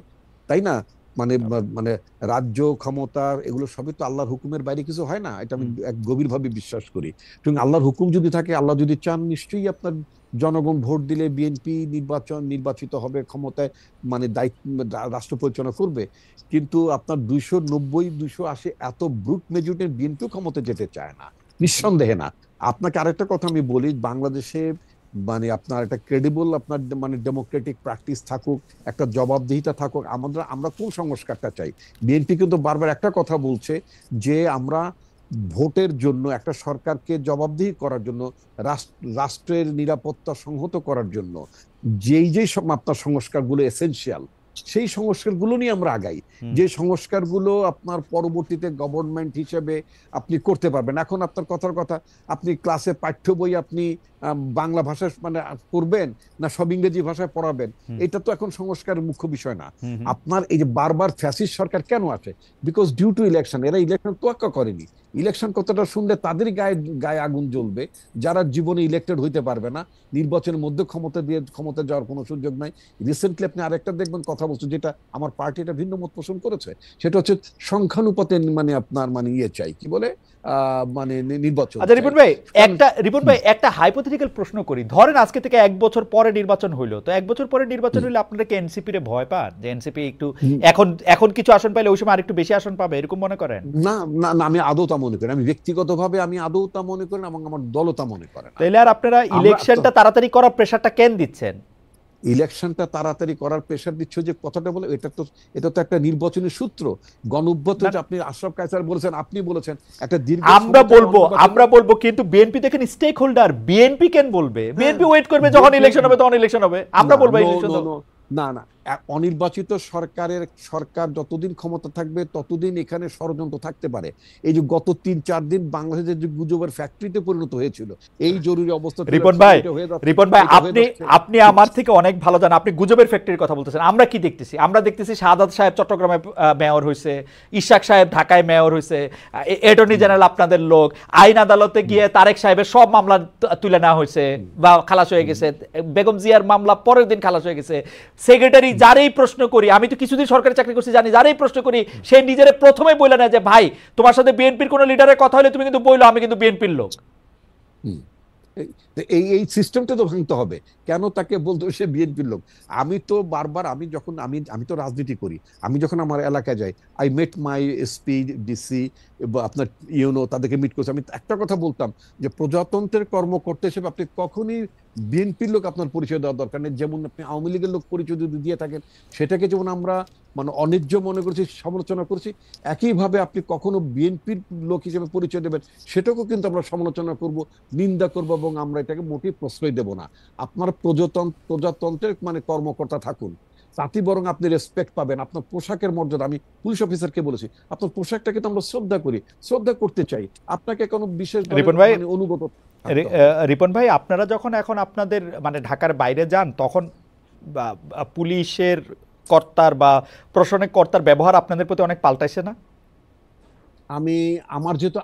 তাই না, মানে মানে রাজ্য ক্ষমতা এগুলো সবই তো আল্লাহর হুকুমের বাইরে কিছু হয় না, এটা আমি গভীরভাবে বিশ্বাস করি। এবং আল্লাহর হুকুম যদি থাকে, আল্লাহ যদি চান, নিশ্চয়ই আপনার জনগণ ভোট দিলে বিএনপি নির্বাচিত হবে, ক্ষমতায় মানে দায়িত্ব রাষ্ট্র পরিচালনা করবে। কিন্তু আপনার 290-280 এত ব্রুট মেজরিটি বিএনপি ক্ষমতায় যেতে চায় না, নিঃসন্দেহে না। আপনাকে আরেকটা কথা আমি বলি, বাংলাদেশে মানে আপনার একটা ক্রেডিবল আপনার মানে ডেমোক্রেটিক প্র্যাকটিস থাকুক, একটা জবাবদিহিতা থাকুক। আমরা কোন সংস্কারটা চাই? বিএনপি কিন্তু বারবার একটা কথা বলছে যে আমরা ভোটের জন্য একটা সরকারকে জবাবদিহি করার জন্য, রাষ্ট্রের নিরাপত্তা সংহত করার জন্য যেই আপনার সংস্কারগুলো এসেনশিয়াল, সেই সংস্কারগুলো নিয়ে আমরা আগাই, যে সংস্কারগুলো আপনার পরবর্তীতে গভর্নমেন্ট হিসেবে আপনি করতে পারবেন। এখন আপনার কথার কথা, আপনি ক্লাসে পাঠ্য বই আপনি বাংলা ভাষায় মানে করবেন না সব ইংরেজি ভাষায় পড়াবেন, এটা তো এখন সংস্কারের মুখ্য বিষয় না। আপনার এই যে বারবার ফ্যাসিস্ট সরকার কেন আছে? Because due to election. এরা ইলেকশন তোয়াক্কা করেনি। ইলেকশন কথাটা শুনলে তাদেরই গায়ে আগুন জ্বলবে যারা জীবনে ইলেক্টেড হইতে পারবে না, নির্বাচনের মধ্যে ক্ষমতা যাওয়ার কোনো সুযোগ নাই। রিসেন্টলি আপনি আরেকটা দেখবেন, কথা কথা বলছেন, যেটা আমার পার্টি এটা ভিন্ন মত পোষণ করেছে, সেটা হচ্ছে সংখ্যানুপাতে মানে আপনার মানে ইয়ে চাই, কি বলে মানে নির্বাচন আচ্ছা রিপন ভাই চাই। একটা হাইপোথেটিক্যাল প্রশ্ন করি, ধরেন আজকে থেকে 1 বছর পরে নির্বাচন হইলো, তো 1 বছর পরে নির্বাচন হইলে আপনারা কি এনসিপি রে ভয় পান যে এনসিপি একটু এখন কিছু আসন পাইলে ওই সময় আরেকটু বেশি আসন পাবে, এরকম মনে করেন? না না না, আমি আদৌ তা মনে করি, আমি ব্যক্তিগতভাবে আমি আদৌ তা মনে করি না, এবং আমার দলও তা মনে করে না। তাহলে আর আপনারা ইলেকশনটা তাড়াতাড়ি করার প্রেসারটা কেন দিচ্ছেন? ইলেকশনটা তাড়াতাড়ি করার প্রেশার দিচ্ছ যে কথাটা বলে, এটা তো একটা নির্বাচনী সূত্র। গণঅভ্যুত্থান যে আপনি আশরাফ কায়সার বলেছেন, আপনি বলেছেন একটা দীর্ঘ, আমরা বলবো কিন্তু বিএনপি দেখেন স্টেক হোল্ডার, বিএনপি কেন বলবে? বিএনপি ওয়েট করবে যখন ইলেকশন হবে তখন ইলেকশন হবে, আমরা বলবো ইলেকশন না না, অনির্বাচিত সরকার যতদিন ক্ষমতা থাকবে ততদিন এখানে ষড়যন্ত্র থাকতে পারে। এই যে গত 3-4 দিন বাংলাদেশের যে গুজবের ফ্যাক্টরিতে পরিণত হয়েছিল এই জরুরি অবস্থা। রিপন ভাই আপনি আমার থেকে অনেক ভালো জানেন, আপনি গুজবের ফ্যাক্টরির কথা বলতেছেন। আমরা কি দেখতেছি? আমরা দেখতেছি শাহাদাত সাহেব চট্টগ্রামে মেয়র হয়েছে, ইশাক সাহেব ঢাকায় মেয়র হয়েছে, অ্যাটর্নি জেনারেল আপনাদের লোক, আইন আদালতে গিয়ে তারেক সাহেবের সব মামলা তুলে নেওয়া হয়েছে বা খালাস হয়ে গেছে, বেগম জিয়ার মামলা পরের দিন খালাস হয়ে গেছে। সেক্রেটারি যারাই প্রশ্ন করি, আমি তো কিছুদিন সরকারি চাকরি করছি জানি, যারাই প্রশ্ন করি সে নিজের প্রথমে বলে না যে ভাই তোমার সাথে বিএনপির কোন লিডারের কথা হলে তুমি কিন্তু বললো আমি কিন্তু বিএনপির লোক। এই সিস্টেমটা তো ভাঙতে হবে। কেন তাকে বলতো সে বিএনপির লোক? আমি তো বারবার, আমি তো রাজনীতি করি, আমি যখন আমার এলাকায় যাই, I met my SP, DC, আপনার ইউনো, তাদেরকে মিট করছি। আমি একটা কথা বলতাম যে প্রজাতন্ত্রের কর্মকর্তা হিসেবে আপনি কখনই বিএনপির লোক আপনার পরিচয় দেওয়ার দরকার নেই। যেমন আপনি আওয়ামী লীগের লোক পরিচয় যদি দিয়ে থাকেন, সেটাকে যেমন আমরা মানে অন্যায্য মনে করছি, সমালোচনা করছি, একইভাবে আপনি কখনো বিএনপির লোক হিসেবে পরিচয় দেবেন, সেটাকেও কিন্তু আমরা সমালোচনা করব, নিন্দা করব, এবং আমরা এটাকে মোটেই প্রশ্রয় দেব না। আপনার প্রজাতন্ত্রের মানে কর্মকর্তা থাকুন, তাতে বরং আপনি রেসপেক্ট পাবেন। আপনার পোশাকের মর্যাদা, আমি পুলিশ অফিসারকে বলেছি, আপনার পোশাকটাকে তো আমরা শ্রদ্ধা করি, শ্রদ্ধা করতে চাই, আপনাকে কোনো বিশেষ অনুগত। রিপন ভাই আপনারা যখন এখন আপনাদের মানে ঢাকার বাইরে যান, তখন পুলিশের কর্তার বা প্রশাসনিক কর্তার ব্যবহার আপনাদের প্রতি অনেক পাল্টাইছে না? আমার যেহেতু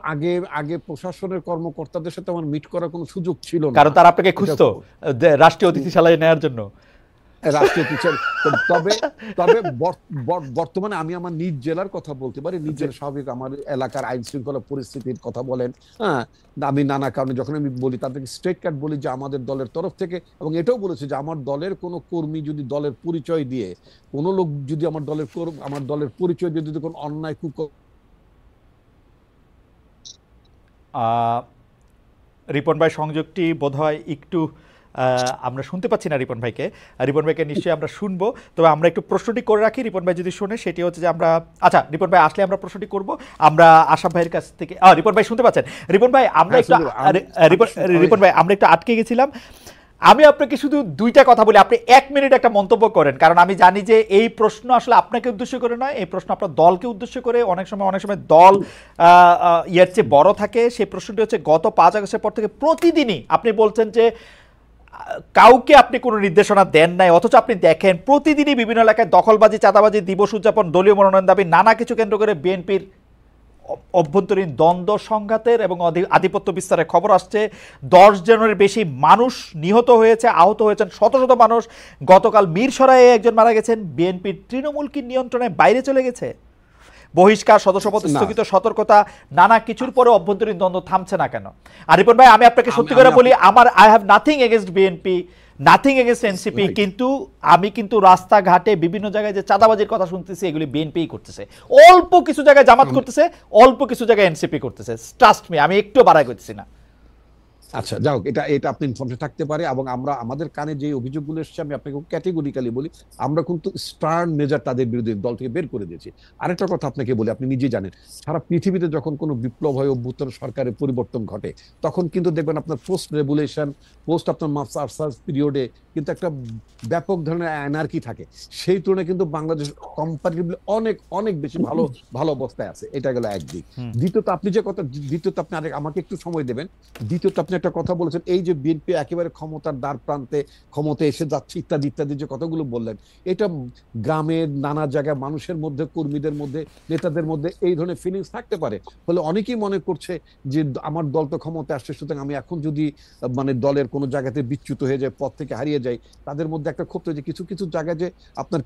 আগে প্রশাসনের কর্মকর্তাদের সাথে আমার মিট করার কোনো সুযোগ ছিল না, কারণ তারা আপনাকে খুঁজতো রাষ্ট্রীয় অতিথিশালায় নেওয়ার জন্য। রাষ্ট্রীয় টিচার। তবে তবে বর্তমানে আমি আমার নিজ জেলার কথা বলতে পারি, নিজ জেলা স্বাভাবিক আমার এলাকার আইন শৃঙ্খলা পরিস্থিতির কথা বলেন, হ্যাঁ, আমি নানা কারণে যখন আমি বলি তাদেরকে স্ট্রেট কাট বলি যে আমাদের দলের তরফ থেকে, এবং এটাও বলেছে যে আমার দলের কোনো কর্মী যদি দলের পরিচয় দিয়ে কোনো লোক যদি আমার দলের পরিচয় দিয়ে যদি কোনো অন্যায় রিপন ভাই সংযোগটি বোধহয় একটু আমরা শুনতে পাচ্ছি না রিপন ভাইকে নিশ্চয়ই আমরা শুনবো, তবে আমরা একটু প্রশ্নটি করে রাখি, রিপন ভাই যদি শোনে। সেটি হচ্ছে যে আমরা, আচ্ছা রিপন ভাই আসলে আমরা প্রশ্নটি করব, আমরা আশাফ ভাইয়ের কাছ থেকে। রিপন ভাই শুনতে পাচ্ছেন? রিপন ভাই আমরা একটু আটকে গেছিলাম। আমি আপনাকে শুধু দুইটা কথা বলি, আপনি 1 মিনিট একটা মন্তব্য করেন, কারণ আমি জানি যে এই প্রশ্ন আসলে আপনাকে উদ্দেশ্য করে নয়, এই প্রশ্ন আপনার দলকে উদ্দেশ্য করে। অনেক সময় দল এর চেয়ে বড় থাকে। সেই প্রশ্নটি হচ্ছে গত 5 আগস্টের পর থেকে প্রতিদিনই আপনি বলছেন যে কাউকে আপনি কোনো নির্দেশনা দেন নাই, অথচ আপনি দেখেন প্রতিদিনই বিভিন্ন এলাকায় দখলবাজি, চাঁদাবাজি দিবস উদযাপন, দলীয় মনোনয়ন দাবি, নানা কিছু কেন্দ্র করে বিএনপির অভ্যন্তরীণ দ্বন্দ্ব সংঘাতের এবং আধিপত্য বিস্তারের খবর আসছে। 10 জনের বেশি মানুষ নিহত হয়েছে, আহত হয়েছেন শত শত মানুষ। গতকাল মিরসরাইয়ে একজন মারা গেছেন। বিএনপির তৃণমূল কি নিয়ন্ত্রণের বাইরে চলে গেছে? বহিষ্কার, সদস্যপদ স্থগিত, সতর্কতা, নানা কিছুর পরে অভ্যন্তরীণ দ্বন্দ্ব থামছে না কেন? আর রিপন ভাই আমি আপনাকে সত্যি করে বলি, I have nothing against BNP, nothing against NCP, কিন্তু আমি কিন্তু রাস্তাঘাটে বিভিন্ন জায়গায় যে চাঁদাবাজির কথা শুনতেছি এগুলি বিএনপি করতেছে। অল্প কিছু জায়গায় জামাত করতেছে, অল্প কিছু জায়গায় এনসিপি করতেছে। ট্রাস্ট মি, আমি একটু বাড়াই করতেছি না। আচ্ছা যাও, এটা আপনি ইনফরমেশন থাকতে পারে, এবং আমাদের কানে যে অভিযোগগুলো এসেছে আমি আপনাকে ক্যাটেগরিক্যালি বলি, আমরা কিন্তু স্টার্ন মেজার তাদের বিরুদ্ধে দল থেকে বের করে দিয়েছি। আরেকটা কথা আপনাকে বলি, আপনি নিজেই জানেন, সারা পৃথিবীতে যখন কোনো বিপ্লব হয়, অভ্যুত্থান, সরকারের পরিবর্তন ঘটে, তখন কিন্তু দেখবেন আপনার পোস্ট রেগুলেশন, আপনার মাস্টার্স পিরিয়ডে কিন্তু একটা ব্যাপক ধরনের অ্যানার্কি থাকে। সেই তুলনায় কিন্তু বাংলাদেশ কম্পারেটিভলি অনেক অনেক বেশি ভালো অবস্থায় আছে। এটা গেল একদিক। দ্বিতীয়ত আপনি আমাকে একটু সময় দেবেন। দ্বিতীয়ত আপনি একটা কথা বলেছেন, এই যে বিএনপি একেবারে ক্ষমতার দ্বার প্রান্তে, ক্ষমতায় এসে যাচ্ছে ইত্যাদি ইত্যাদি যে কথাগুলো বললেন, এটা গ্রামের নানা জায়গায় মানুষের মধ্যে, কর্মীদের মধ্যে, নেতাদের মধ্যে এই ধরনের ফিলিংস থাকতে পারে। ফলে অনেকেই মনে করছে যে আমার দল তো ক্ষমতায় আসছে, সুতরাং আমি এখন যদি মানে দলের কোনো জায়গাতে বিচ্যুত হয়ে যায়, পথ থেকে হারিয়ে যাই, তাদের মধ্যে একটা ক্ষোভ, যে কিছু কিছু জায়গায় যে আপনার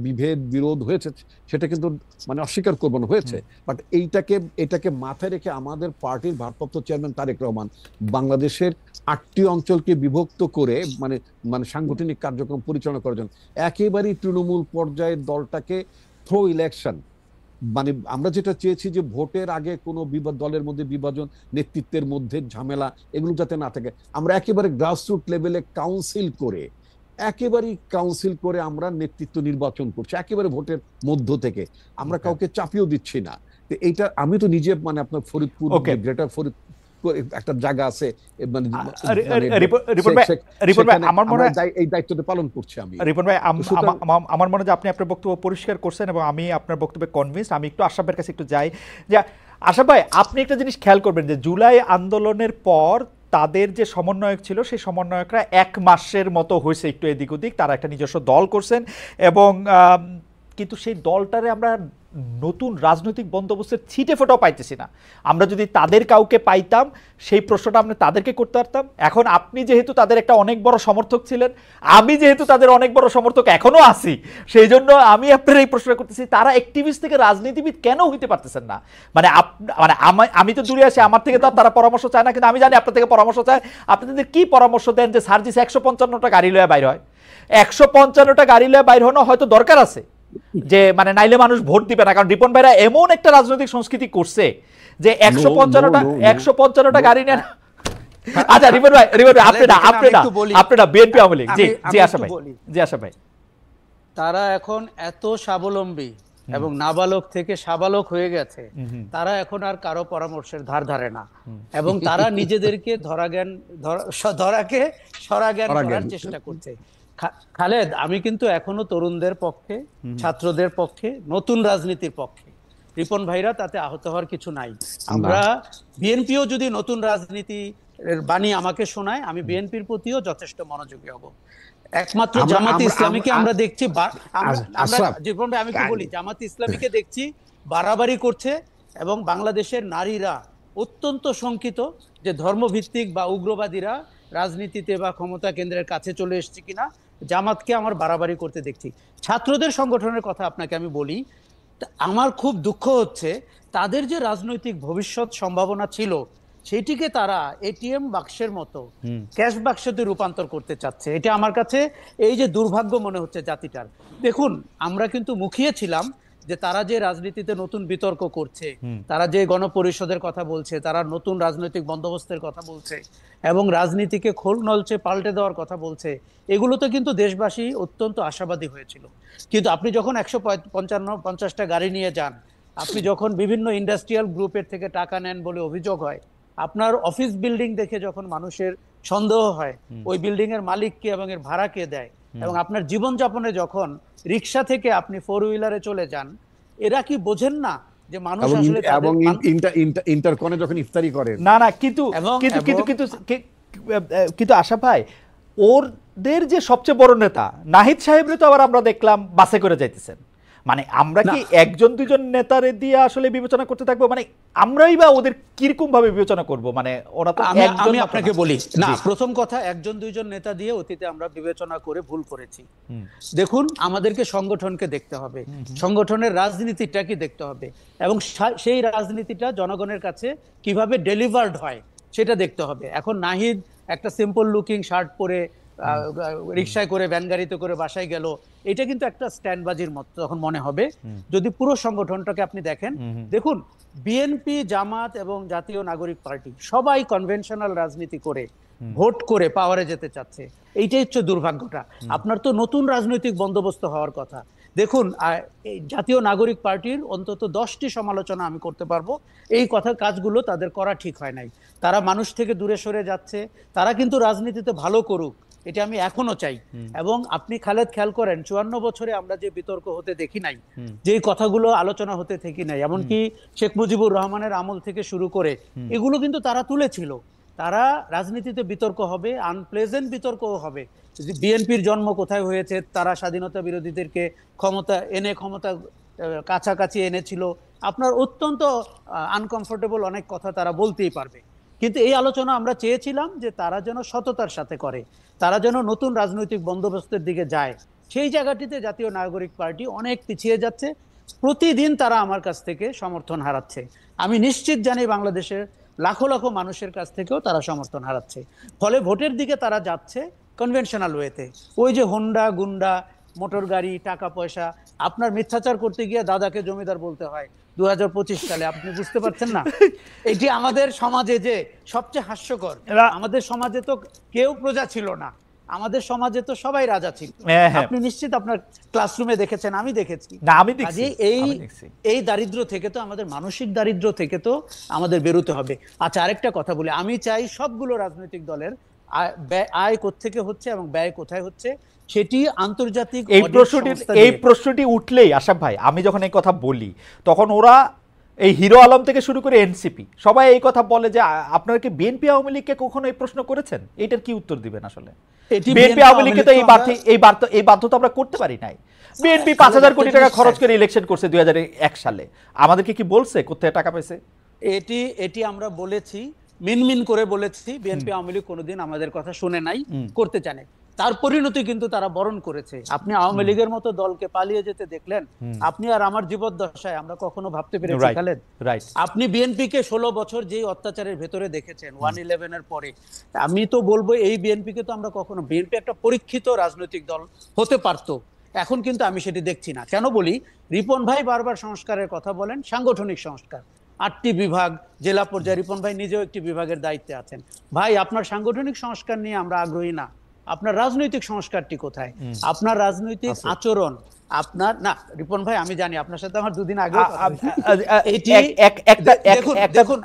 বিভেদ বিরোধ হয়েছে, সেটা কিন্তু মানে অস্বীকার করবো না, হয়েছে। বাট এটাকে মাথায় রেখে আমাদের পার্টির ভারপ্রাপ্ত চেয়ারম্যান তারেক রহমান বাংলাদেশের 8টি অঞ্চলকে বিভক্ত করে মানে মানে সাংগঠনিক কার্যক্রম পরিচালনা করার জন্য একেবারেই তৃণমূল পর্যায়ের দলটাকে থ্রো ইলেকশন, মানে আমরা যেটা চেয়েছি যে ভোটের আগে কোনো দলের মধ্যে বিভাজন, নেতৃত্বের মধ্যে ঝামেলা, এগুলো যাতে না থাকে, আমরা একেবারে গ্রাসরুট লেভেলে কাউন্সিল করে আমরা নেতৃত্ব নির্বাচন করছি, একেবারে ভোটের মধ্য থেকে। আমরা কাউকে চাপিয়েও দিচ্ছি না। তো এইটা আমি তো নিজে মানে আপনার ফরিদপুর, গ্রেটার ফরিদপুর একটা জায়গা আছে, মানে আমার মনে হয় এই দায়িত্বটা পালন করছি আমি। রিপন ভাই, আমার মনে হয় যে আপনি আপনার বক্তব্য পরিষ্কার করছেন এবং আমি আপনার বক্তব্যে কনভিন্সড। আমি একটু আশরাফ ভাইয়ের কাছে একটু যাই, যে আশরাফ ভাই আপনি একটা জিনিস খেয়াল করবেন যে জুলাই আন্দোলনের পর তাদের যে সমন্বয়ক ছিল, সেই সমন্বয়করা 1 মাসের মতো হয়েছে একটু এদিক ওদিক, তারা একটা নিজস্ব দল করছেন, এবং কিন্তু সেই দলটারে আমরা নতুন রাজনৈতিক বন্দোবস্তের ছিটে ফোটাও পাইতেছি না। আমরা যদি তাদের কাউকে পাইতাম, সেই প্রশ্নটা আমরা তাদেরকে করতে পারতাম। এখন আপনি যেহেতু তাদের একটা অনেক বড় সমর্থক ছিলেন, আমি যেহেতু তাদের অনেক বড় সমর্থক এখনো আছি, সেই জন্য আমি আপনার এই প্রশ্নটা করতেছি, তারা অ্যাক্টিভিস্ট থেকে রাজনীতিবিদ কেন হইতে পারতেছেন না? মানে আমি তো দূরে আছি, আমার থেকে তো তারা পরামর্শ চায় না, কিন্তু আমি জানি আপনার থেকে পরামর্শ চায়। আপনাদের কি পরামর্শ দেন যে সার্জিস 155টা গাড়ি লয়ে বাইর হয়? 155টা গাড়ি লয়ে বাইর হনো হয়তো দরকার আছে, যে মানে নাইলে মানুষ ভোট দিবে না। কারণ রিপন ভাইরা এমন একটা রাজনৈতিক সংস্কৃতি করছে যে 155টা গাড়ি নেন। আচ্ছা রিপন ভাই, আপনারা বিএনপি আওয়ামী লীগ, জি আশা ভাই, তারা এখন এত স্বাবলম্বী এবং নাবালক থেকে সাবালক হয়ে গেছে, তারা এখন আর কারো পরামর্শের ধার ধারে না, এবং তারা নিজেদেরকে ধরাকে সরাজ্ঞান করার চেষ্টা করছে। খালেদ, আমি কিন্তু এখনো তরুণদের পক্ষে, ছাত্রদের পক্ষে, নতুন রাজনীতির পক্ষে। রিপন ভাইরা তাতে আহত হওয়ার কিছু নাই। আমরা বিএনপিও যদি নতুন রাজনীতি বাণী আমাকে শোনায়, আমি বিএনপির প্রতিও যথেষ্ট মনোযোগী হব। একমাত্র জামাত ইসলামীকে আমরা দেখছি, রিপন ভাই আমি কি বলি, জামাত ইসলামীকে দেখছি বাড়াবাড়ি করছে, এবং বাংলাদেশের নারীরা অত্যন্ত শঙ্কিত যে ধর্মভিত্তিক বা উগ্রবাদীরা রাজনীতিতে বা ক্ষমতা কেন্দ্রের কাছে চলে এসেছে কিনা। জামাতকে আমার বাড়াবাড়ি করতে দেখছি। ছাত্রদের সংগঠনের কথা আপনাকে আমি বলি, আমার খুব দুঃখ হচ্ছে, তাদের যে রাজনৈতিক ভবিষ্যৎ সম্ভাবনা ছিল, সেটিকে তারা এটিএম বাক্সের মতো ক্যাশ বাক্সতে রূপান্তর করতে চাচ্ছে। এটা আমার কাছে এই যে দুর্ভাগ্য মনে হচ্ছে জাতিটার। দেখুন, আমরা কিন্তু মুখিয়ে ছিলাম যে তারা যে রাজনীতিতে নতুন বিতর্ক করছে, তারা যে গণপরিষদের কথা বলছে, তারা নতুন রাজনৈতিক বন্দোবস্তের কথা বলছে, এবং রাজনীতিকে খোল নলচে পাল্টে দেওয়ার কথা বলছে, এগুলোতে কিন্তু দেশবাসী অত্যন্ত আশাবাদী হয়েছিল। কিন্তু আপনি যখন 150টা গাড়ি নিয়ে যান, আপনি যখন বিভিন্ন ইন্ডাস্ট্রিয়াল গ্রুপের থেকে টাকা নেন বলে অভিযোগ হয়, আপনার অফিস বিল্ডিং দেখে যখন মানুষের সন্দেহ হয় ওই বিল্ডিং এর মালিক কে এবং এর ভাড়া কে দেয়, এবং আপনার জীবনযাপনে যখন রিক্সা থেকে আপনি 4 হুইলারে চলে যান, এরা কি বোঝেন না যে মানুষ আসলে এবং ইন্টারকনে যখন ইফতারি করে না কিন্তু কিন্তু আশা ভাই, ওদের যে সবচেয়ে বড় নেতা নাহিদ সাহেবরে তো আবার আমরা দেখলাম বাসে করে যাইতেছেন। মানে আমরা কি 1-2 নেতারে দিয়ে আসলে বিবেচনা করতে থাকবো? মানে আমরাই বা ওদের কিরকম ভাবে বিবেচনা করব? মানে ওরা তো আমি আপনাকে বলি না, প্রথম কথা 1-2 নেতা দিয়ে অতীতে আমরা বিবেচনা করে ভুল করেছি। দেখুন, আমাদেরকে সংগঠনকে দেখতে হবে, সংগঠনের রাজনীতিটা কি দেখতে হবে, এবং সেই রাজনীতিটা জনগণের কাছে কিভাবে ডেলিভার্ড হয় সেটা দেখতে হবে। এখন নাহিদ একটা সিম্পল লুকিং শার্ট পরে রিক্সায় করে, ভ্যান গাড়িতে করে বাসায় গেল, এটা কিন্তু একটা স্ট্যান্ডবাজির মতো তখন মনে হবে। যদি পুরো সংগঠনটাকে আপনি দেখেন, দেখুন বিএনপি, জামাত এবং জাতীয় নাগরিক পার্টি সবাই কনভেনশনাল রাজনীতি করে ভোট করে পাওয়ারে যেতে চাচ্ছে। এইটাই হচ্ছে দুর্ভাগ্যটা। আপনার তো নতুন রাজনৈতিক বন্দোবস্ত হওয়ার কথা। দেখুন, জাতীয় নাগরিক পার্টির অন্তত 10টি সমালোচনা আমি করতে পারবো। এই কাজগুলো তাদের করা ঠিক হয় নাই। তারা মানুষ থেকে দূরে সরে যাচ্ছে। তারা কিন্তু রাজনীতিতে ভালো করুক, এটা আমি এখনো চাই। এবং আপনি খালেদ খেয়াল করেন, 54 বছরে আমরা যে বিতর্ক হতে দেখি নাই, যে কথাগুলো আলোচনা হতে দেখি নাই, এমনকি শেখ মুজিবুর রহমানের আমল থেকে শুরু করে, এগুলো কিন্তু তারা তুলেছিল। তারা রাজনীতিতে বিতর্ক হবে, আনপ্লেজেন্ট বিতর্কও হবে। বিএনপির জন্ম কোথায় হয়েছে, তারা স্বাধীনতা বিরোধীদেরকে ক্ষমতা কাছাকাছি এনেছিল, আপনার অত্যন্ত আনকমফোর্টেবল অনেক কথা তারা বলতেই পারবে। কিন্তু এই আলোচনা আমরা চেয়েছিলাম যে তারা যেন সততার সাথে করে, তারা যেন নতুন রাজনৈতিক বন্দোবস্তের দিকে যায়। সেই জায়গাটিতে জাতীয় নাগরিক পার্টি অনেক পিছিয়ে যাচ্ছে। প্রতিদিন তারা আমার কাছ থেকে সমর্থন হারাচ্ছে। আমি নিশ্চিত জানি বাংলাদেশের লাখো লাখো মানুষের কাছ থেকেও তারা সমর্থন হারাচ্ছে। ফলে ভোটের দিকে তারা যাচ্ছে কনভেনশনাল ওয়েতে। ওই যে হোন্ডা গুন্ডা, মোটর গাড়ি, টাকা পয়সা, আপনার মিথ্যাচার করতে গিয়ে দাদাকে জমিদার বলতে হয় 2025 সালে, আপনি বুঝতে পারছেন না? এটি আমাদের সমাজে যে সবচেয়ে হাস্যকর। আমাদের সমাজে তো কেউ প্রজা ছিল না, আমাদের সমাজে তো সবাই রাজা ছিল। আপনি নিশ্চিত আপনার ক্লাসরুমে দেখেছেন, আমি দেখেছি। এই দারিদ্র থেকে তো, আমাদের মানসিক দারিদ্র থেকে তো আমাদের বেরোতে হবে। আচ্ছা, আরেকটা কথা বলি, আমি চাই সবগুলো রাজনৈতিক দলের আয় কোত্থেকে হচ্ছে এবং ব্যয় কোথায় হচ্ছে সেটি আন্তর্জাতিক এই প্রশ্নটি উঠলেই আশাফ ভাই, আমি যখন এই কথা বলি তখন ওরা এই হিরো আলম থেকে শুরু করে এনসিপি সবাই এই কথা বলে যে আপনারা কি বিএনপি আওয়ামী লীগকে কখনো এই প্রশ্ন করেছেন? এটার কি উত্তর দিবেন? আসলে বিএনপি আওয়ামী লীগকে তো এই বাধ্যতা আমরা করতে পারি নাই। বিএনপি 5,000 কোটি টাকা খরচ করে ইলেকশন করছে 2001 সালে, আমাদেরকে কি বলছে কোথায় টাকা পেয়েছে? এটি আমরা বলেছি, মিনমিন করে বলেছি। বিএনপি আওয়ামী লীগ কোনোদিন আমাদের কথা শুনে নাই, করতে জানে। তার পরিণতি কিন্তু তারা বরণ করেছে। আপনি আওয়ামী লীগের মতো দলকে পালিয়ে যেতে দেখলেন, আপনি আর আমার জীবদ্দশায় আমরা কখনো ভাবতে পেরেছি খালেদ? আপনি বিএনপিকে 16 বছর যেই অত্যাচারের ভেতরে দেখেছেন 1/11 এর পরে, আমি তো বলবো এই বিএনপিকে তো আমরা কখনো, বিএনপি একটা পরীক্ষিত রাজনৈতিক দল হতে পারতো, এখন কিন্তু আমি সেটি দেখছি না। কেন বলি? রিপন ভাই বারবার সংস্কারের কথা বলেন, সাংগঠনিক সংস্কার, 8টি বিভাগ, জেলা পর্যায়ে। রিপন ভাই নিজেও একটি বিভাগের দায়িত্বে আছেন। ভাই, আপনার সাংগঠনিক সংস্কার নিয়ে আমরা আগ্রহী না, আপনার রাজনৈতিক সংস্কারটি কোথায়? আপনার রাজনৈতিক আচরণ, আপনার না রিপন ভাই, আমি জানি আপনার সাথে আমার দুদিন আগে দেখুন,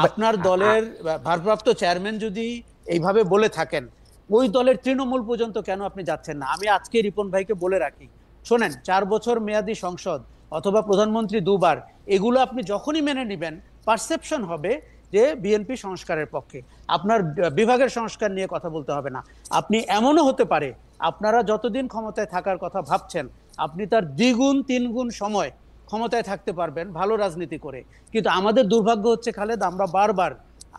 আপনার দলের ভারপ্রাপ্ত চেয়ারম্যান যদি এইভাবে বলে থাকেন, ওই দলের তৃণমূল পর্যন্ত কেন আপনি যাচ্ছেন না? আমি আজকে রিপন ভাইকে বলে রাখি, শোনেন, 4 বছর মেয়াদী সংসদ অথবা প্রধানমন্ত্রী 2 বার, এগুলো আপনি যখনই মেনে নেবেন, পারসেপশন হবে যে বিএনপি সংস্কারের পক্ষে। আপনার বিভাগের সংস্কার নিয়ে কথা বলতে হবে না। আপনি এমনও হতে পারে, আপনারা যতদিন ক্ষমতায় থাকার কথা ভাবছেন, আপনি তার 2 গুণ 3 গুণ সময় ক্ষমতায় থাকতে পারবেন ভালো রাজনীতি করে। কিন্তু আমাদের দুর্ভাগ্য হচ্ছে খালেদ, আমরা বারবার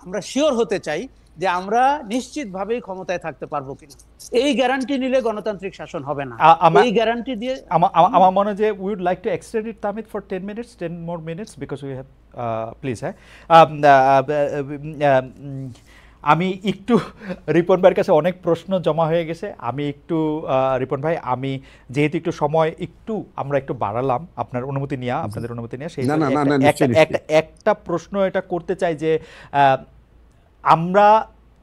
আমরা শিওর হতে চাই যে আমরা নিশ্চিতভাবেই ক্ষমতায় থাকতে পারবো কিনা। এই গ্যারান্টি নিলে গণতান্ত্রিক শাসন হবে না। এই গ্যারান্টি দিয়ে আমার মনে হয় যে we would like to extend it তামিদ for 10 minutes, 10 more minutes, because we have please. আমি একটু রিপন ভাইয়ের কাছে অনেক প্রশ্ন জমা হয়ে গেছে, আমি একটু রিপন ভাই, আমি যেহেতু একটু সময় আমরা একটু বাড়ালাম, আপনার অনুমতি নিয়ে, আপনাদের অনুমতি নিয়ে, সেই একটা প্রশ্ন এটা করতে চাই যে আমরা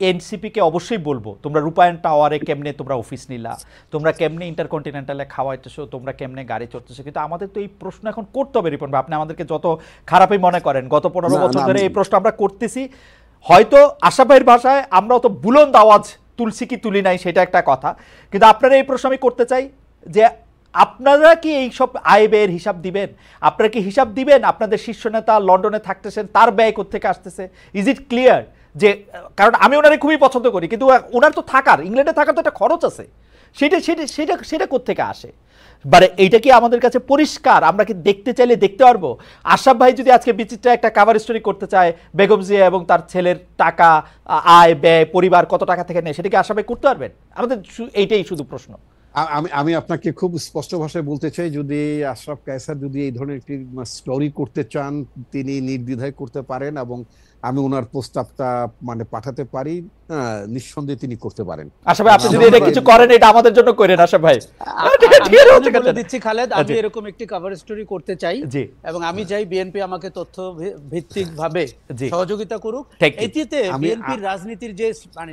এনসিপিকে অবশ্যই বলবো, তোমরা রূপায়ণ টাওয়ারে কেমনে তোমরা অফিস নিলা, তোমরা কেমনে ইন্টারকন্টিনেন্টালে খাওয়াইতেছো, তোমরা কেমনে গাড়ি চড়তেছো, কিন্তু আমাদের তো এই প্রশ্ন এখন করতে হবে রিপন ভাই। আপনি আমাদেরকে যত খারাপই মনে করেন, গত 15 বছর ধরে এই প্রশ্ন আমরা করতেছি। হয়তো আশা ভাইয়ের ভাষায় আমরা অত বুলন্দ আওয়াজ তুলছি কি তুলি নাই সেটা একটা কথা, কিন্তু আপনারা এই প্রশ্ন আমি করতে চাই যে আপনারা কি এই সব আয় ব্যয়ের হিসাব দিবেন? আপনারা কি হিসাব দিবেন আপনাদের শীর্ষ নেতা লন্ডনে থাকতেছেন, তার ব্যয় কোত্থেকে আসতেছে? Is it clear? যে কারণ আমি ওনারে খুবই পছন্দ করি, কিন্তু ওনার তো থাকার, ইংল্যান্ডে থাকার তো একটা খরচ আছে, সেটা কোত্থেকে আসে? এইটা কি আমাদের কাছে পরিষ্কার? আমরা কি দেখতে চাইলে দেখতে পারবো? আশরাফ ভাই যদি আজকে বিচিত্র একটা কভার স্টোরি করতে চায়, বেগম জিয়া এবং তার ছেলের টাকা, আয় ব্যয়, পরিবার কত টাকা থেকে নেয়, সেটা কি আশরাফ ভাই করতে পারবেন? আমাদের এইটাই শুধু প্রশ্ন। আমি আপনাকে খুব স্পষ্ট ভাষায় বলতে চাই, যদি আশরাফ কায়সার যদি এই ধরনের একটি স্টোরি করতে চান, তিনি নির্দ্বিধায় করতে পারেন, এবং আমি ওনার প্রস্তাবটা পাঠাতে পারি, নিঃসন্দেহে তিনি করতে পারেন। আশা ভাই, আপনি যদি এটা কিছু করেন, এটা আমাদের জন্য করেন আশা ভাই। দিচ্ছি খালেদ, আমি এরকম একটি কভার স্টোরি করতে চাই, এবং আমি চাই বিএনপি আমাকে তথ্য ভিত্তিক ভাবে সহযোগিতা করুক। এটিতে বিএনপির রাজনীতির যে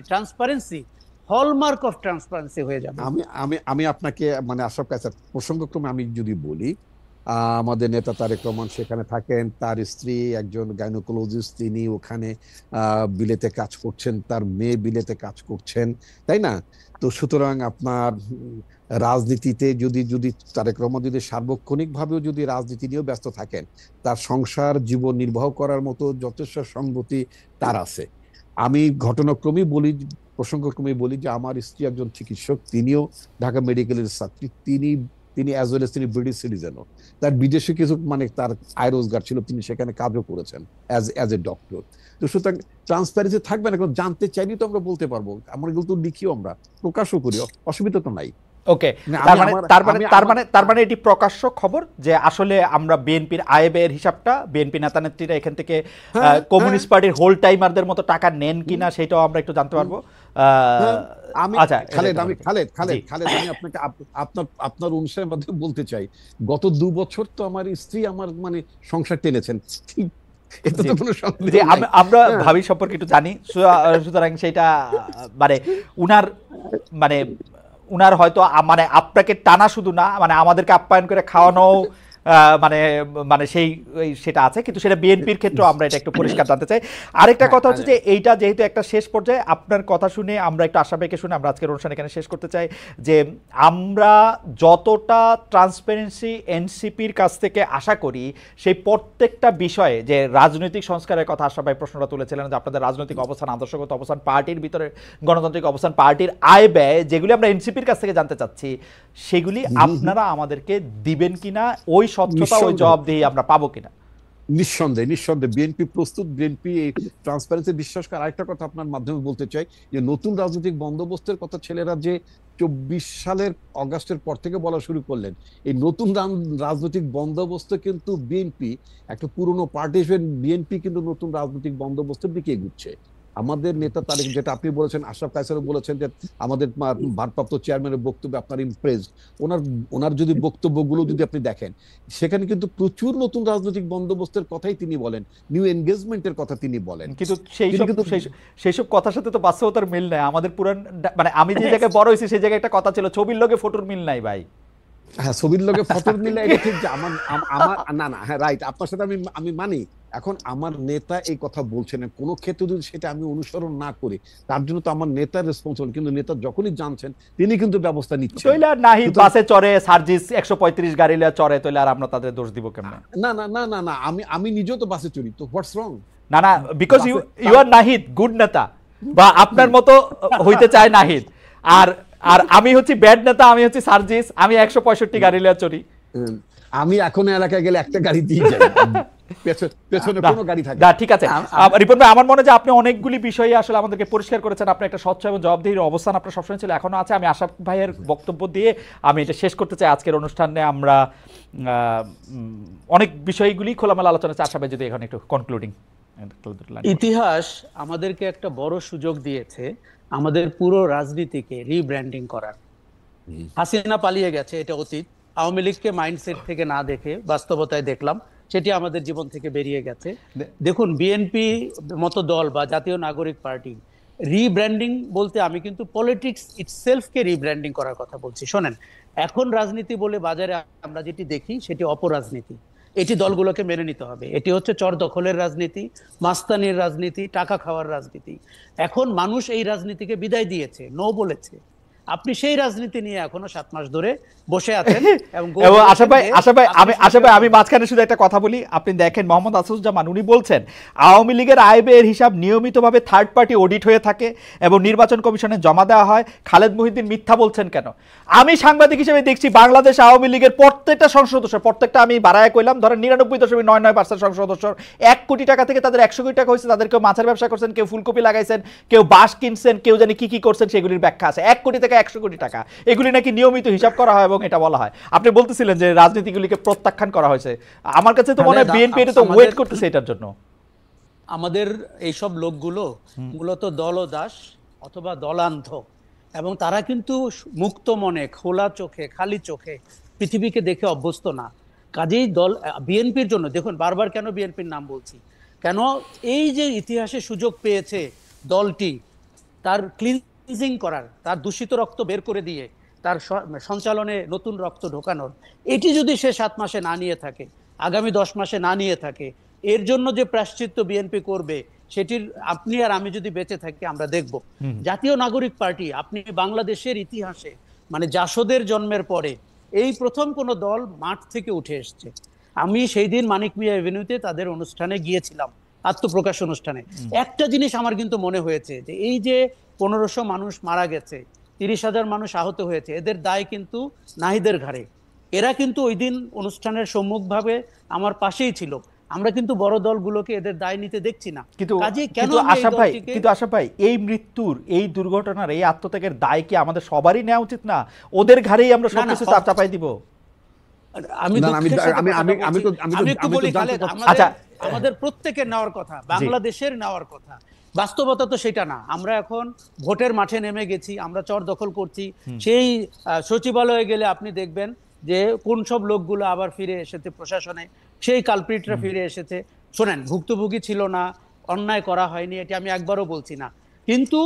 ট্রান্সপারেন্সি, হলমার্ক অফ ট্রান্সপারেন্সি হয়ে যাবে। আমি আপনাকে আশরাফ কায়সার প্রসঙ্গক্রমে আমি যদি বলি, আমাদের নেতা তারেক রহমান সেখানে থাকেন, তার স্ত্রী একজন গাইনোকোলজিস্ট, তিনি ওখানে বিলেতে কাজ করছেন, তার মেয়ে বিলেতে কাজ করছেন, তাই না? তো সুতরাং আপনার রাজনীতিতে যদি তারেক রহমান যদি সার্বক্ষণিকভাবেও যদি রাজনীতি নিয়েও ব্যস্ত থাকেন, তার সংসার জীবন নির্বাহ করার মতো যথেষ্ট সংগতি তার আছে। আমি ঘটনাক্রমেই বলি, প্রসঙ্গক্রমেই বলি যে আমার স্ত্রী একজন চিকিৎসক, তিনিও ঢাকা মেডিকেলের ছাত্রী, তিনি তিনি অ্যাজ ওয়েল এস তিনি ব্রিটিশ সিটিজেনও। তার বিদেশে কিছু মানে তার আয় রোজগার ছিল, তিনি সেখানে কাজও করেছেন অ্যাজ এ ডক্টর। তো সুতরাং ট্রান্সপারেন্সি থাকবে না, কারণ জানতে চাইনি তো আমরা বলতে পারবো, আমরা কিন্তু লিখিও, আমরা প্রকাশও করি, অসুবিধা তো নাই। ওকে, না, তার আমি মানে আমার তার মানে আমি তার আমার মানে তার মানে এটি প্রকাশ্য খবর যে আসলে আমরা বিএনপির আয় ব্যয়ের হিসাবটা বিএনপি নেতা নেত্রীরা এখান থেকে হ্যাঁ, কমিউনিস্ট পার্টির হোল টাইমারদের মতো টাকা নেন কিনা সেটাও আমরা একটু জানতে পারবো। হ্যাঁ, আমি আচ্ছা, খালেদ, এটা আমি বলুন। খালেদ জি। খালেদ আমি আপনাকে আপনার আপনার অনুষ্ঠানের মাধ্যমে বলতে চাই, গত 2 বছর তো আমার স্ত্রী আমার মানে সংসার টেনেছেন, ঠিক, এটা জি তো কোনো সন্দেহ জি, নাই। আমরা হ্যাঁ, ভাবি সম্পর্কে একটু জানি, সুতরাং সেটা মানে উনার মানে উনার হয়তো মানে আপনাকে টানা শুধু না, মানে আমাদেরকে আপ্যায়ন করে খাওয়ানো মানে মানে সেটা আছে, কিন্তু সেটা বিএনপির ক্ষেত্রে আমরা এটা একটু পরিষ্কার জানতে চাই। আরেকটা হ্যাঁ, কথা হচ্ছে যে এইটা যেহেতু একটা শেষ পর্যায়ে, আপনার কথা শুনে আমরা একটু আশাবাদীকে শুনে আমরা আজকের অনুষ্ঠান এখানে শেষ করতে চাই যে আমরা যতটা ট্রান্সপারেন্সি এনসিপির কাছ থেকে আশা করি, সেই প্রত্যেকটা বিষয়ে যে রাজনৈতিক সংস্কারের কথা আশাবাদী প্রশ্নটা তুলেছিলেন, যে আপনাদের রাজনৈতিক অবস্থান, আদর্শগত অবস্থান, পার্টির ভিতরে গণতান্ত্রিক অবস্থান, পার্টির আয় ব্যয়, যেগুলি আমরা এনসিপির কাছ থেকে জানতে চাচ্ছি, সেগুলি আপনারা আমাদেরকে দিবেন কিনা, ওই স্বচ্ছতা, ওই নিঃসন্দেহে, জবাবদিহি আমরা পাবো কিনা? নিঃসন্দেহে, নিঃসন্দেহে বিএনপি প্রস্তুত, বিএনপি এই ট্রান্সপারেন্সি বিশ্বাস করে। আরেকটা কথা আপনার মাধ্যমে বলতে চাই, যে নতুন রাজনৈতিক বন্দোবস্তের কথা ছেলেরা যে 24 সালের অগাস্টের পর থেকে বলা শুরু করলেন, এই নতুন রাজনৈতিক বন্দোবস্ত কিন্তু বিএনপি একটা পুরনো পার্টি হিসেবে বিএনপি কিন্তু নতুন রাজনৈতিক বন্দোবস্তের দিকে এগুচ্ছে। আমাদের নেতা তারেক, যেটা আপনি বলেছেন, আশরাফ কায়সারও বলেছেন যে আমাদের ভারপ্রাপ্ত চেয়ারম্যানের বক্তব্যে আপনার ইমপ্রেস, ওনার ওনার যদি বক্তব্যগুলো যদি আপনি দেখেন, সেখানে কিন্তু প্রচুর নতুন রাজনৈতিক বন্দোবস্তের কথাই তিনি বলেন, নিউ এনগেজমেন্টের কথা তিনি বলেন। কিন্তু তিনি কিন্তু সেই সব কথার সাথে তো বাস্তবতার মিল নাই। আমাদের পুরান মানে আমি যে জায়গায় বড় হয়েছি সেই জায়গায় একটা কথা ছিল, ছবির লগে ফটোর মিল নাই ভাই। হ্যাঁ, ছবির লগে ফটোর মিলে, এটা ঠিক যে আমার আমার না না, হ্যাঁ রাইট, আপনার সাথে আমি আমি মানি। এখন আমার নেতা এই কথা বলছেন, কোনো ক্ষেত্রে যদি সেটা আমি অনুসরণ না করি, তার জন্য তো আমার নেতার রেসপন্সিবল, কিন্তু নেতা যখনই জানছেন তিনি কিন্তু ব্যবস্থা নিচ্ছেন। তৈলে আর নাহিদ বাসে চড়ে, সার্জিস 135 গাড়ি লিয়ে চড়ে, তৈলে আর আমরা তাদের দোষ দিব কেমনে? না না না না না, আমি আমি নিজেও তো বাসে চড়ি, তো হোয়াটস রং? না না, because you are Nahid good নেতা, বা আপনার মতো হইতে চায় নাহিদ, আর আর আমি হচ্ছি ব্যাড নেতা, আমি হচ্ছি সার্জিস, আমি 165 গাড়ি লিয়ে চড়ি। আমি এখন এলাকায় গেলে একটা গাড়ি দিয়ে যাই, পেছনে কোনো গাড়ি থাকে না, ঠিক আছে রিপন ভাই, আমার মনে হয় যে আপনি অনেকগুলি বিষয়ে আসলে আমাদেরকে পরিষ্কার করেছেন। আপনি একটা স্বচ্ছ এবং জবাবদিহির অবস্থান আপনার সবসময় ছিল, এখনো আছে। আমি আশরাফ ভাইয়ের বক্তব্য দিয়ে আমি এটা শেষ করতে চাই আজকের অনুষ্ঠানে। আমরা অনেক বিষয়গুলি খোলামেলা আলোচনা চাই। আশরাফ ভাই যদি এখন একটু কনক্লুডিং। ইতিহাস আমাদেরকে একটা বড় সুযোগ দিয়েছে আমাদের পুরো রাজনীতিকে রিব্র্যান্ডিং করার। হাসিনা পালিয়ে গেছে, এটা অতীত। আওয়ামী লীগকে মাইন্ডসেট থেকে না দেখে বাস্তবতায় দেখলাম সেটি আমাদের জীবন থেকে বেরিয়ে গেছে। দেখুন, বিএনপি মতো দল বা জাতীয় নাগরিক পার্টি রিব্র্যান্ডিং বলতে আমি কিন্তু পলিটিক্স ইটসেলফকে রিব্র্যান্ডিং করার কথা বলছি। শোনেন, এখন রাজনীতি বলে বাজারে আমরা যেটি দেখি সেটি অপরাজনীতি। এটি দলগুলোকে মেনে নিতে হবে। এটি হচ্ছে চর দখলের রাজনীতি, মাস্তানির রাজনীতি, টাকা খাওয়ার রাজনীতি। এখন মানুষ এই রাজনীতিকে বিদায় দিয়েছে, নো বলেছে। আপনি সেই রাজনীতি নিয়ে এখনো 7 মাস ধরে বসে আছেন। এবং আশা ভাই আমি মাঝখানে শুধু একটা কথা বলি। আপনি দেখেন, মোহাম্মদ আসুজ্জামান উনি বলছেন আওয়ামী লীগের আয় ব্যয়ের হিসাব নিয়মিতভাবে থার্ড পার্টি অডিট হয়ে থাকে এবং নির্বাচন কমিশনে জমা দেওয়া হয়। খালেদ মহিউদ্দিন মিথ্যা বলছেন কেন? আমি সাংবাদিক হিসেবে দেখছি বাংলাদেশ আওয়ামী লীগের প্রত্যেকটা সংসদ সদস্য, প্রত্যেকটা আমি বাড়ায় কইলাম, ধরেন 99.99% সংসদ সদস্য 1 কোটি টাকা থেকে তাদের 100 কোটি টাকা হয়েছে। তাদের কেউ মাছের ব্যবসা করছেন, কেউ ফুলকপি লাগাইছেন, কেউ বাঁশ কিনছেন, কেউ জানি কি কি করছেন, সেগুলির ব্যাখ্যা আছে। 1 কোটি থেকে 100 কোটি টাকা এগুলি নাকি নিয়মিত হিসাব করা হয় এবং এটা বলা হয়। আপনি বলতেছিলেন যে রাজনীতিগুলিকে প্রত্যাখ্যান করা হয়েছে। আমার কাছে তো মনে হয় বিএনপি এটা তো ওয়েট করতেছে এটার জন্য। আমাদের এইসব লোকগুলো মূলত দলদাস অথবা দলান্ধ, এবং তারা কিন্তু মুক্ত মনে, খোলা চোখে, খালি চোখে পৃথিবীকে দেখে অভ্যস্ত না। কাজেই দল বিএনপির জন্য, দেখুন বারবার কেন বিএনপির নাম বলছি, কেন এই যে ইতিহাসে সুযোগ পেয়েছে দলটি তার ক্লিনজিং করার, তার দূষিত রক্ত বের করে দিয়ে তার সঞ্চালনে নতুন রক্ত ঢোকানোর, এটি যদি সে 7 মাসে না নিয়ে থাকে, আগামী 10 মাসে না নিয়ে থাকে, এর জন্য যে প্রায়শ্চিত্ত বিএনপি করবে সেটির আপনি আর আমি যদি বেঁচে থাকি আমরা দেখব। জাতীয় নাগরিক পার্টি, আপনি বাংলাদেশের ইতিহাসে মানে জাসদের জন্মের পরে এই প্রথম কোন দল মাঠ থেকে উঠে এসছে। আমি সেই দিন মানিক মিয়া এভিনিউতে তাদের অনুষ্ঠানে গিয়েছিলাম, আত্মপ্রকাশ অনুষ্ঠানে। একটা জিনিস আমার কিন্তু মনে হয়েছে যে এই যে 1500 মানুষ মারা গেছে, 30,000 মানুষ আহত হয়েছে, এদের দায় কিন্তু নাহিদের ঘাড়ে। এরা কিন্তু ওই দিন অনুষ্ঠানের সম্মুখভাবে আমার পাশেই ছিল। আমরা কিন্তু বড় দলগুলোকে এদের দায় নিতে দেখছি না। কিন্তু কাজে কেন কিন্তু আমি এই আশরাফ ভাই দলটিকে কিন্তু আশরাফ ভাই এই মৃত্যুর, এই দুর্ঘটনার, এই আত্মত্যাগের দায় কি আমাদের সবারই নেওয়া উচিত না? ওদের ঘাড়েই আমরা না না সবকিছু চাপাই দিব? আমি না, না, আমি দুঃখের সাথে আমি কথাটা আমি আমি বলছি। তো আমি তো আমি একটু আমি তো বলি জানতে খালেদ, চাচ্ছি। আচ্ছা, আমাদের প্রত্যেকের নেওয়ার কথা, বাংলাদেশের নেওয়ার কথা। বাস্তবতা তো সেটা না। আমরা এখন ভোটের মাঠে নেমে গেছি, আমরা চর দখল করছি। সেই সচিবালয়ে গেলে আপনি দেখবেন যে কোন সব লোকগুলো আবার ফিরে এসেছে প্রশাসনে, সেই কালপ্রিটরা ফিরে এসেছে। শোনেন, ভুক্তভোগী ছিল না, অন্যায় করা হয়নি, এটি আমি একবারও বলছি না, কিন্তু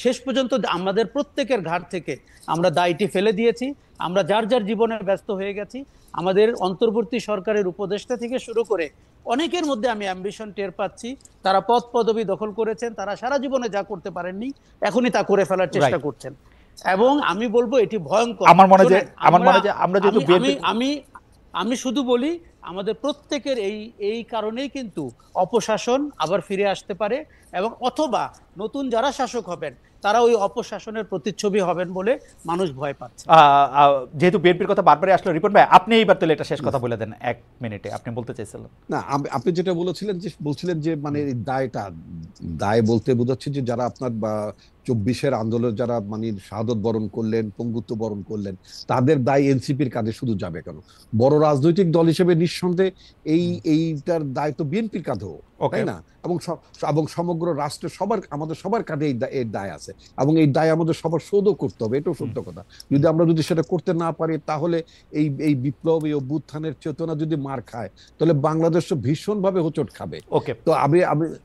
শেষ পর্যন্ত আমাদের প্রত্যেকের ঘাট থেকে আমরা দায়টি ফেলে দিয়েছি। আমরা যার যার জীবনে ব্যস্ত হয়ে গেছি। আমাদের অন্তর্বর্তী সরকারের উপদেষ্টা থেকে শুরু করে অনেকের মধ্যে আমি অ্যাম্বিশন টের পাচ্ছি। তারা পদ পদবি দখল করেছেন, তারা সারা জীবনে যা করতে পারেননি এখনই তা করে ফেলার চেষ্টা করছেন, এবং আমি বলবো এটি ভয়ঙ্কর। আমার মনে যে শোনেন, আমরা যেহেতু আমি শুধু বলি, আমাদের প্রত্যেকের এই কারণেই কিন্তু অপশাসন আবার ফিরে আসতে পারে, এবং অথবা নতুন যারা শাসক হবেন তারা ওই অপশাসনের প্রতিচ্ছবি হবেন বলে মানুষ ভয় পাচ্ছে। যেহেতু বিএনপির কথা বারবারই আসলো, রিপন ভাই আপনি এইবার তাহলে এটা শেষ কথা বলে দেন 1 মিনিটে, আপনি বলতে চাইছিলেন। না, আপনি যেটা বলছিলেন যে মানে এই দায় বলতে বোঝাচ্ছে যে যারা আপনার 24-এর আন্দোলন যারা মানে শাহাদত বরণ করলেন, পঙ্গুত্ব বরণ করলেন, তাদের দায় এনসিপির কাঁধে শুধু যাবে কেন? বড় রাজনৈতিক দল হিসেবে নিঃসন্দেহে এইটার দায় তো বিএনপির কাঁধেও, তাই না? এবং সমগ্র রাষ্ট্রের আমাদের সবার কাঁধে এর দায় আছে, এবং এই দায় আমাদের সবার শোধও করতে হবে, এটাও সত্য কথা। আমরা যদি সেটা করতে না পারি, তাহলে এই বিপ্লব, এই অভ্যুত্থানের চেতনা যদি মার খায়, তাহলে বাংলাদেশ ভীষণভাবে হোঁচট খাবে। তো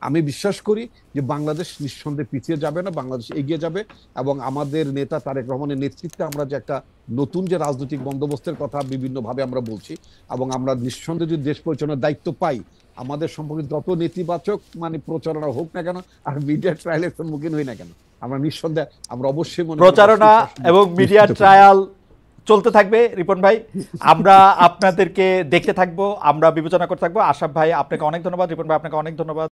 আমি বিশ্বাস করি যে বাংলাদেশ নিঃসন্দেহে পিছিয়ে যাবে না, বাংলাদেশ এগিয়ে যাবে, এবং আমাদের নেতা তারেক রহমানের নেতৃত্বে আমরা যে একটা নতুন যে রাজনৈতিক বন্দোবস্তের কথা বিভিন্নভাবে আমরা বলছি, এবং আমরা নিঃসন্দেহে যদি দেশ পরিচালনার দায়িত্ব পাই, আমাদের সম্পর্কে যত নেতিবাচক মানে প্রচারণা হোক না কেন, আর মিডিয়া ট্রায়ালের সম্মুখীন হই না কেন, আমরা নিঃসন্দেহে আমরা অবশ্যই প্রচারণা এবং মিডিয়া ট্রায়াল চলতে থাকবে। রিপন ভাই, আমরা আপনাদেরকে দেখতে থাকবো, আমরা বিবেচনা করতে থাকবো। আশরাফ ভাই আপনাকে অনেক ধন্যবাদ, রিপন ভাই আপনাকে অনেক ধন্যবাদ।